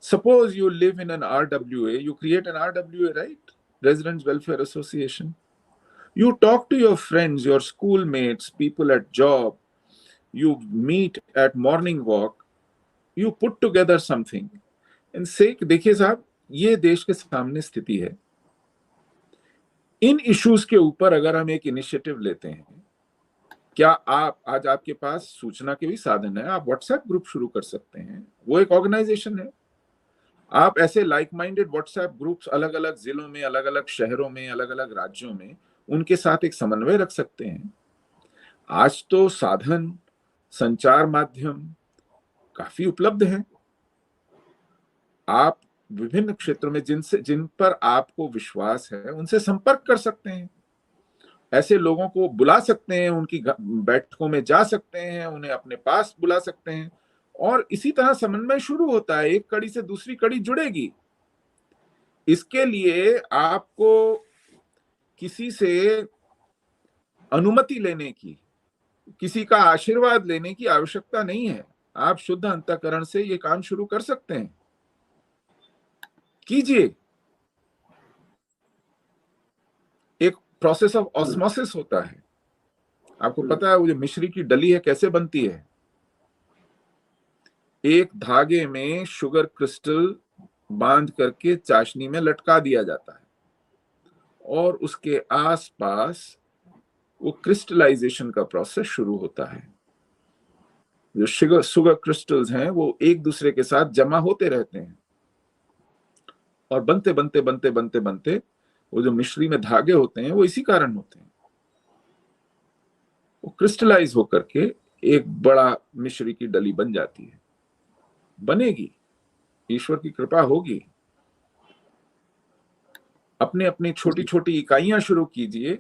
Suppose you live in an RWA, you create an RWA, right? Residents Welfare Association. You talk to your friends, your schoolmates, people at job, you meet at morning walk, you put together something and say, देखिए साहब, ये देश के सामने स्थिति है। इन issues के ऊपर अगर हम एक इनिशिएटिव लेते हैं, क्या आप आज आपके पास सूचना के भी साधन है, आप व्हाट्सएप ग्रुप शुरू कर सकते हैं। वो एक ऑर्गेनाइजेशन है। आप ऐसे लाइक माइंडेड व्हाट्सएप ग्रुप्स अलग अलग जिलों में, अलग अलग शहरों में, अलग अलग राज्यों में, उनके साथ एक समन्वय रख सकते हैं। आज तो साधन, संचार माध्यम काफी उपलब्ध हैं। आप विभिन्न क्षेत्रों में जिन पर आपको विश्वास है उनसे संपर्क कर सकते हैं। ऐसे लोगों को बुला सकते हैं, उनकी बैठकों में जा सकते हैं, उन्हें अपने पास बुला सकते हैं और इसी तरह समन्वय शुरू होता है। एक कड़ी से दूसरी कड़ी जुड़ेगी। इसके लिए आपको किसी से अनुमति लेने की, किसी का आशीर्वाद लेने की आवश्यकता नहीं है। आप शुद्ध अंतःकरण से ये काम शुरू कर सकते हैं, कीजिए। एक प्रोसेस ऑफ ऑस्मोसिस होता है। आपको पता है वो जो मिश्री की डली है कैसे बनती है? एक धागे में शुगर क्रिस्टल बांध करके चाशनी में लटका दिया जाता है और उसके आसपास वो क्रिस्टलाइजेशन का प्रोसेस शुरू होता है। जो शुगर क्रिस्टल्स हैं वो एक दूसरे के साथ जमा होते रहते हैं और बनते बनते बनते बनते बनते वो जो मिश्री में धागे होते हैं वो इसी कारण होते हैं। वो क्रिस्टलाइज होकर के एक बड़ा मिश्री की डली बन जाती है, बनेगी, ईश्वर की कृपा होगी। अपने अपनी छोटी छोटी इकाइयां शुरू कीजिए,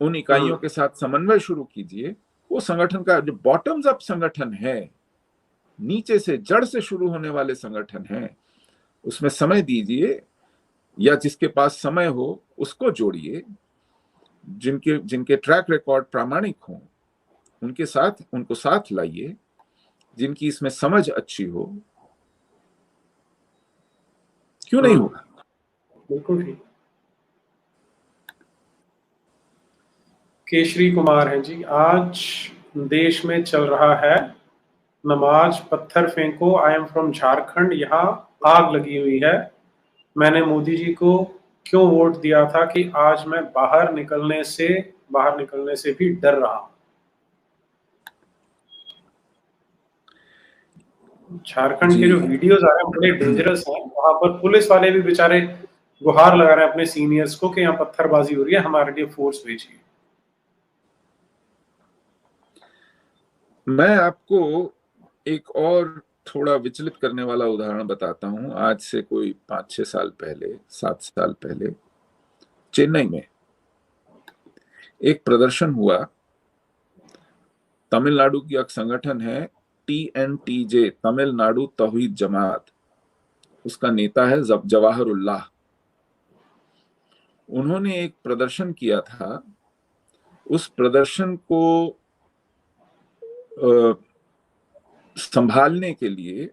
उन इकाइयों के साथ समन्वय शुरू कीजिए। वो संगठन का जो बॉटम्स अप संगठन है, नीचे से जड़ से शुरू होने वाले संगठन है, उसमें समय दीजिए, या जिसके पास समय हो उसको जोड़िए, जिनके जिनके ट्रैक रिकॉर्ड प्रामाणिक हो उनको साथ लाइए, जिनकी इसमें समझ अच्छी हो। क्यों नहीं होगा? बिल्कुल ठीक। केशरी कुमार हैं जी, आज देश में चल रहा है नमाज पत्थर फेंको, आई एम फ्रॉम झारखंड, यहाँ आग लगी हुई है। मैंने मोदी जी को क्यों वोट दिया था कि आज मैं बाहर निकलने से भी डर रहा हूं। झारखंड के जो वीडियोस आ रहे हैं बड़े डेंजरस हैं। वहां पर पुलिस वाले भी बेचारे गुहार लगा रहे हैं अपने सीनियर्स को कि यहाँ पत्थरबाजी हो रही है, हमारे लिए फोर्स भेजिए। मैं आपको एक और थोड़ा विचलित करने वाला उदाहरण बताता हूं। आज से कोई 5-6 साल पहले, 7 साल पहले चेन्नई में एक प्रदर्शन हुआ। तमिलनाडु की एक संगठन है TNTJ, तमिलनाडु तौहीद जमात, उसका नेता है जवाहरुल्लाह। उन्होंने एक प्रदर्शन किया था। उस प्रदर्शन को संभालने के लिए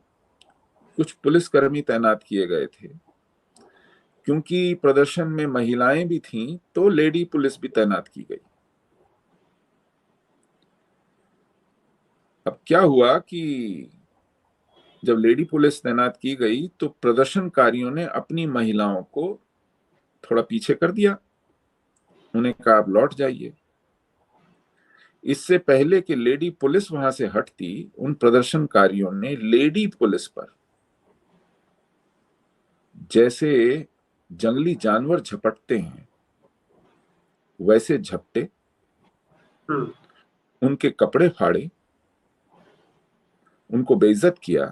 कुछ पुलिसकर्मी तैनात किए गए थे। क्योंकि प्रदर्शन में महिलाएं भी थीं तो लेडी पुलिस भी तैनात की गई। अब क्या हुआ कि जब लेडी पुलिस तैनात की गई तो प्रदर्शनकारियों ने अपनी महिलाओं को थोड़ा पीछे कर दिया। उन्हें कहा आप लौट जाइए। इससे पहले कि लेडी पुलिस वहां से हटती, उन प्रदर्शनकारियों ने लेडी पुलिस पर जैसे जंगली जानवर झपटते हैं वैसे झपटे, उनके कपड़े फाड़े, उनको बेइज्जत किया,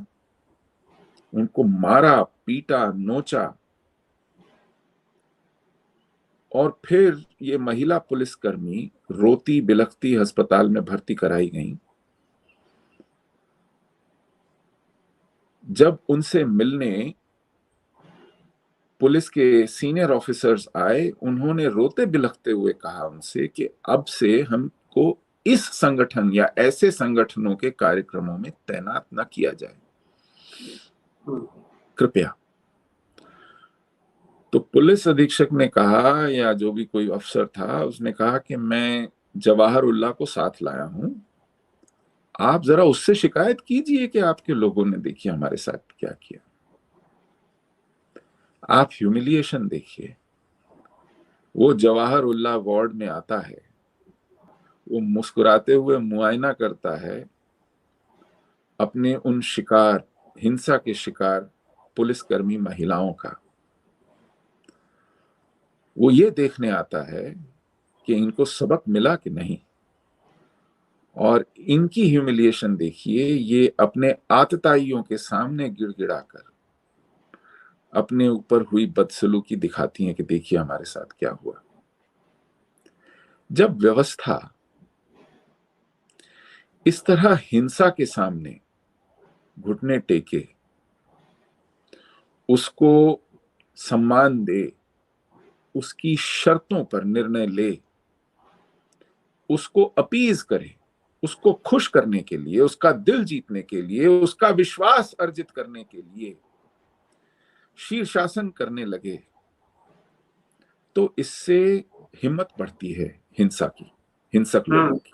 उनको मारा, पीटा, नोचा। और फिर ये महिला पुलिसकर्मी रोती बिलखती अस्पताल में भर्ती कराई गई। जब उनसे मिलने पुलिस के सीनियर ऑफिसर्स आए, उन्होंने रोते बिलखते हुए कहा उनसे कि अब से हमको इस संगठन या ऐसे संगठनों के कार्यक्रमों में तैनात न किया जाए, कृपया। तो पुलिस अधीक्षक ने कहा, या जो भी कोई अफसर था, उसने कहा कि मैं जवाहरुल्लाह को साथ लाया हूं, आप जरा उससे शिकायत कीजिए कि आपके लोगों ने देखिए हमारे साथ क्या किया। आप ह्यूमिलिएशन देखिए। वो जवाहरुल्लाह वार्ड में आता है, वो मुस्कुराते हुए मुआयना करता है अपने उन शिकार, हिंसा के शिकार पुलिसकर्मी महिलाओं का। वो ये देखने आता है कि इनको सबक मिला कि नहीं। और इनकी ह्यूमिलिएशन देखिए, ये अपने आतताइयों के सामने गिड़गिड़ाकर अपने ऊपर हुई बदसलूकी दिखाती हैं कि देखिए हमारे साथ क्या हुआ। जब व्यवस्था इस तरह हिंसा के सामने घुटने टेके, उसको सम्मान दे, उसकी शर्तों पर निर्णय ले, उसको अपीज करे, उसको खुश करने के लिए, उसका दिल जीतने के लिए, उसका विश्वास अर्जित करने के लिए शीर्षासन करने लगे, तो इससे हिम्मत बढ़ती है हिंसा की, हिंसक लोगों की।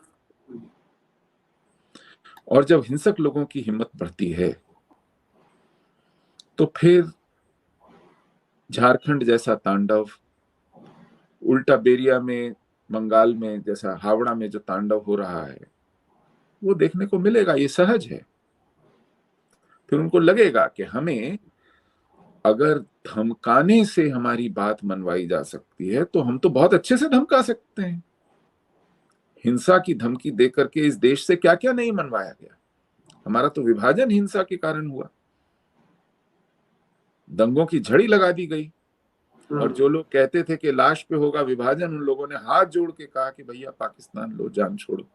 और जब हिंसक लोगों की हिम्मत बढ़ती है तो फिर झारखंड जैसा तांडव, उल्टा बेरिया में, बंगाल में जैसा, हावड़ा में जो तांडव हो रहा है वो देखने को मिलेगा। ये सहज है। फिर उनको लगेगा कि हमें अगर धमकाने से हमारी बात मनवाई जा सकती है तो हम तो बहुत अच्छे से धमका सकते हैं। हिंसा की धमकी दे करके इस देश से क्या क्या नहीं मनवाया गया। हमारा तो विभाजन हिंसा के कारण हुआ, दंगों की झड़ी लगा दी गई, और जो लोग कहते थे कि लाश पे होगा विभाजन, उन लोगों ने हाथ जोड़ के कहा कि भैया पाकिस्तान लो, जान छोड़ो।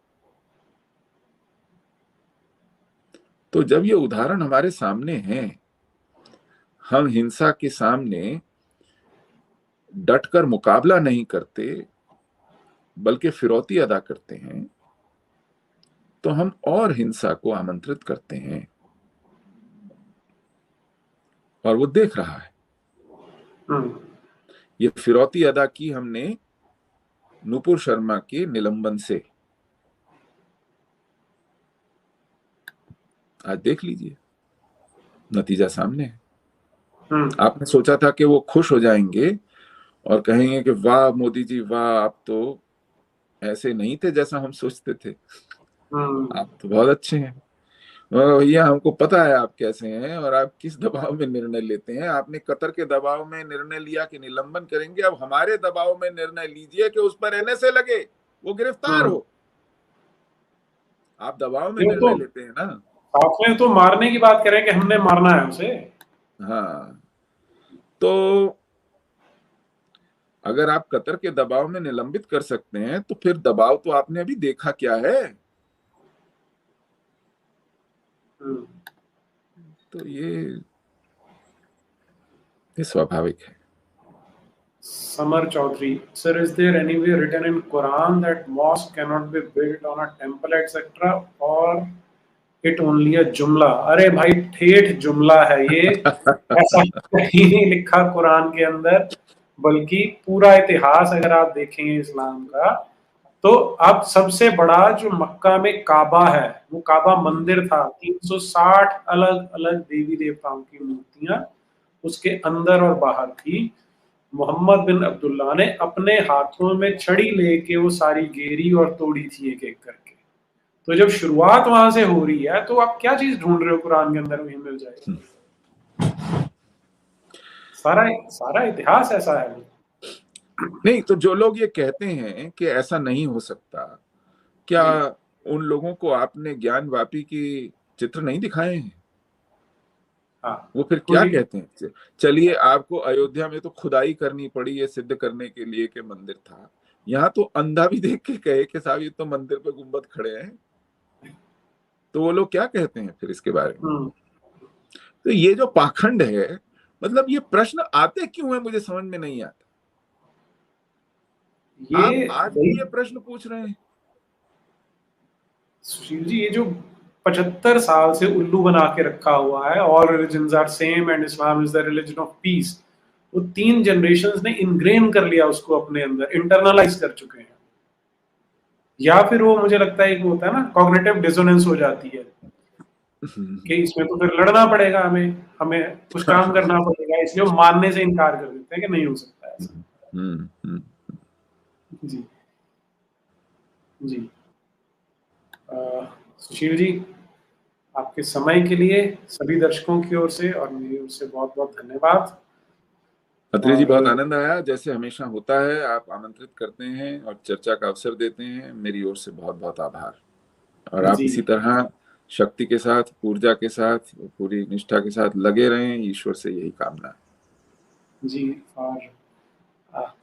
तो जब ये उदाहरण हमारे सामने हैं, हम हिंसा के सामने डटकर मुकाबला नहीं करते बल्कि फिरौती अदा करते हैं, तो हम और हिंसा को आमंत्रित करते हैं। और वो देख रहा है। ये फिरौती अदा की हमने नुपुर शर्मा के निलंबन से। आज देख लीजिए, नतीजा सामने है। आपने सोचा था कि वो खुश हो जाएंगे और कहेंगे कि वाह मोदी जी वाह, आप तो ऐसे नहीं थे जैसा हम सोचते थे, आप तो बहुत अच्छे हैं भैया, हमको पता है आप कैसे हैं और आप किस दबाव में निर्णय लेते हैं। आपने कतर के दबाव में निर्णय लिया कि निलंबन करेंगे, अब हमारे दबाव में निर्णय लीजिए कि उस पर एनएसए लगे, वो गिरफ्तार हो। आप दबाव में निर्णय लेते हैं ना। आपने तो मारने की बात करें कि हमने मारना है उसे। हाँ, तो अगर आप कतर के दबाव में निलंबित कर सकते हैं तो फिर दबाव तो आपने अभी देखा क्या है। तो ये स्वाभाविक है। Samar Chaudhary, sir, is there anywhere written in Quran that mosque can not be built on a temple etcetera और इट ओनली अ जुमला? अरे भाई, ठेठ जुमला है ये। ऐसा कहीं नहीं लिखा कुरान के अंदर, बल्कि पूरा इतिहास अगर आप देखेंगे इस्लाम का, तो अब सबसे बड़ा जो मक्का में काबा है, वो काबा मंदिर था। 360 अलग अलग देवी देवताओं की मूर्तियां उसके अंदर और बाहर थी। मोहम्मद बिन अब्दुल्ला ने अपने हाथों में छड़ी लेके वो सारी घेरी और तोड़ी थी एक एक करके। तो जब शुरुआत वहां से हो रही है, तो आप क्या चीज ढूंढ रहे हो कुरान के अंदर, वहीं मिल जाएगा। सारा इतिहास ऐसा है। नहीं तो जो लोग ये कहते हैं कि ऐसा नहीं हो सकता, क्या उन लोगों को आपने ज्ञान वापी की चित्र नहीं दिखाए हैं? हाँ, वो फिर क्या कहते हैं? चलिए, आपको अयोध्या में तो खुदाई करनी पड़ी ये सिद्ध करने के लिए कि मंदिर था। यहाँ तो अंधा भी देख के कहे कि साहब ये तो मंदिर पे गुंबद खड़े हैं। तो वो लोग क्या कहते हैं फिर इसके बारे में? तो ये जो पाखंड है, मतलब ये प्रश्न आते क्यों है मुझे समझ में नहीं आता। आप आज भी ये प्रश्न पूछ रहे हैं? सुशील जी, ये जो 75 साल से उल्लू बना के रखा हुआ है, all religions are same and Islam is the religion of peace, वो 3 जनरेशंस ने इनग्रेन कर लिया उसको अपने अंदर, इंटरनलाइज कर चुके हैं। या फिर वो, मुझे लगता है कि होता है ना, कॉग्निटिव डिसोनेंस हो जाती है कि इसमें तो फिर लड़ना पड़ेगा, हमें कुछ काम करना पड़ेगा, इसलिए वो मानने से इनकार कर देते हैं कि नहीं हो सकता ऐसा। जी जी, सुशील जी, आपके समय के लिए सभी दर्शकों की ओर से और मेरी ओर से बहुत बहुत धन्यवाद। अत्रे जी, बहुत आनंद आया। जैसे हमेशा होता है, आप आमंत्रित करते हैं और चर्चा का अवसर देते हैं, मेरी ओर से बहुत बहुत आभार। और आप इसी तरह शक्ति के साथ, ऊर्जा के साथ, पूरी निष्ठा के साथ लगे रहें, ईश्वर से यही कामना जी। और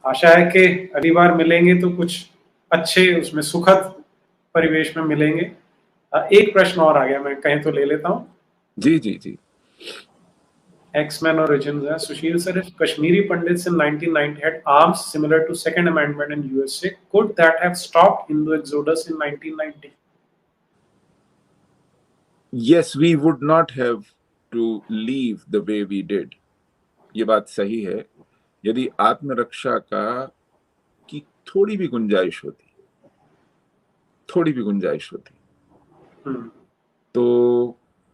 आशा है कि अगली बार मिलेंगे तो कुछ अच्छे, उसमें सुखद परिवेश में मिलेंगे। एक प्रश्न और आ गया, मैं कहीं तो ले लेता हूँ। जी जी जी। X-Men origins है। सुशील sir, if Kashmiri Pandits in 1990 had arms similar to Second Amendment in USA, could that have stopped Hindu exodus in 1990? yes, we would not have to leave the way we did. ये बात सही है। यदि आत्मरक्षा की थोड़ी भी गुंजाइश होती तो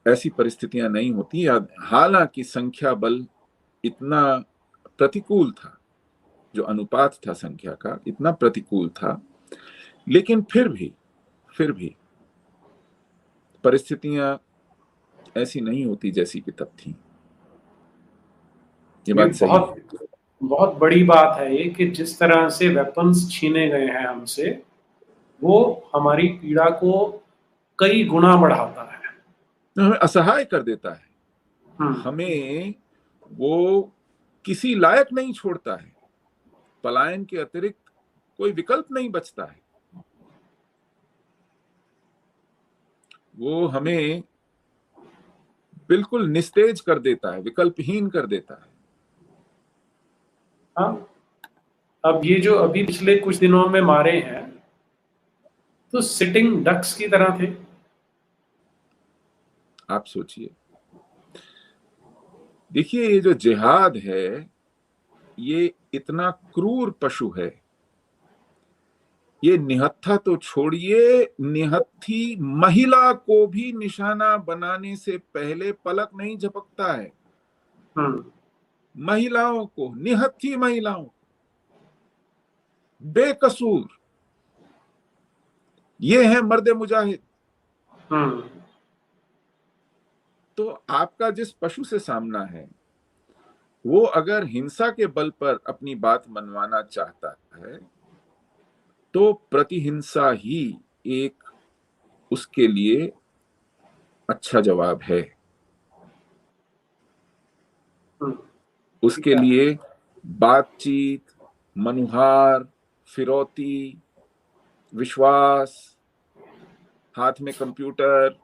ऐसी परिस्थितियां नहीं होती। हालांकि संख्या बल इतना प्रतिकूल था, जो अनुपात था संख्या का इतना प्रतिकूल था, लेकिन फिर भी परिस्थितियां ऐसी नहीं होती जैसी कि तब थी। ये बात सही है। बहुत बड़ी बात है ये कि जिस तरह से वेपन्स छीने गए हैं हमसे, वो हमारी पीड़ा को कई गुना बढ़ाता है, हमें असहाय कर देता है, हमें वो किसी लायक नहीं छोड़ता है। पलायन के अतिरिक्त कोई विकल्प नहीं बचता है। वो हमें बिल्कुल निस्तेज कर देता है, विकल्पहीन कर देता है। हाँ, अब ये जो अभी पिछले कुछ दिनों में मारे हैं तो सिटिंग डक्स की तरह थे। आप सोचिए, देखिए ये जो जिहाद है ये इतना क्रूर पशु है। ये निहत्था तो छोड़िए, निहत्थी महिला को भी निशाना बनाने से पहले पलक नहीं झपकता है। महिलाओं को, निहत्थी महिलाओं, बेकसूर, ये है मर्द मुजाहिद। तो आपका जिस पशु से सामना है, वो अगर हिंसा के बल पर अपनी बात मनवाना चाहता है तो प्रतिहिंसा ही एक उसके लिए अच्छा जवाब है। उसके लिए बातचीत, मनुहार, फिरौती, विश्वास, हाथ में कंप्यूटर,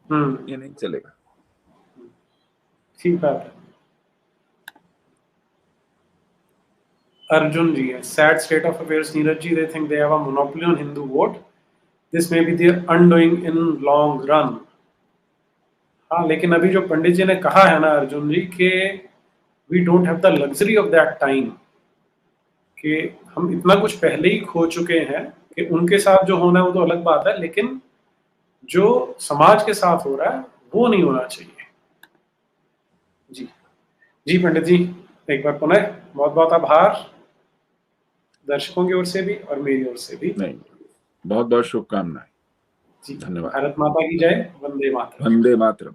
ये नहीं चलेगा। ठीक बात है। अर्जुन जी है, sad state of affairs Neeraj ji, they think they have a monopoly on Hindu vote, this may be their undoing in long run. हाँ, लेकिन अभी जो पंडित जी ने कहा है ना अर्जुन जी कि we don't have the luxury of that time, कि हम इतना कुछ पहले ही खो चुके हैं कि उनके साथ जो होना है वो तो अलग बात है, लेकिन जो समाज के साथ हो रहा है वो नहीं होना चाहिए। जी पंडित जी, एक बार पुनः बहुत बहुत आभार, दर्शकों की ओर से भी और मेरी ओर से भी। नहीं, बहुत बहुत शुभकामनाएं। जी, धन्यवाद। भारत माता की जय। वंदे मातरम। वंदे मातरम।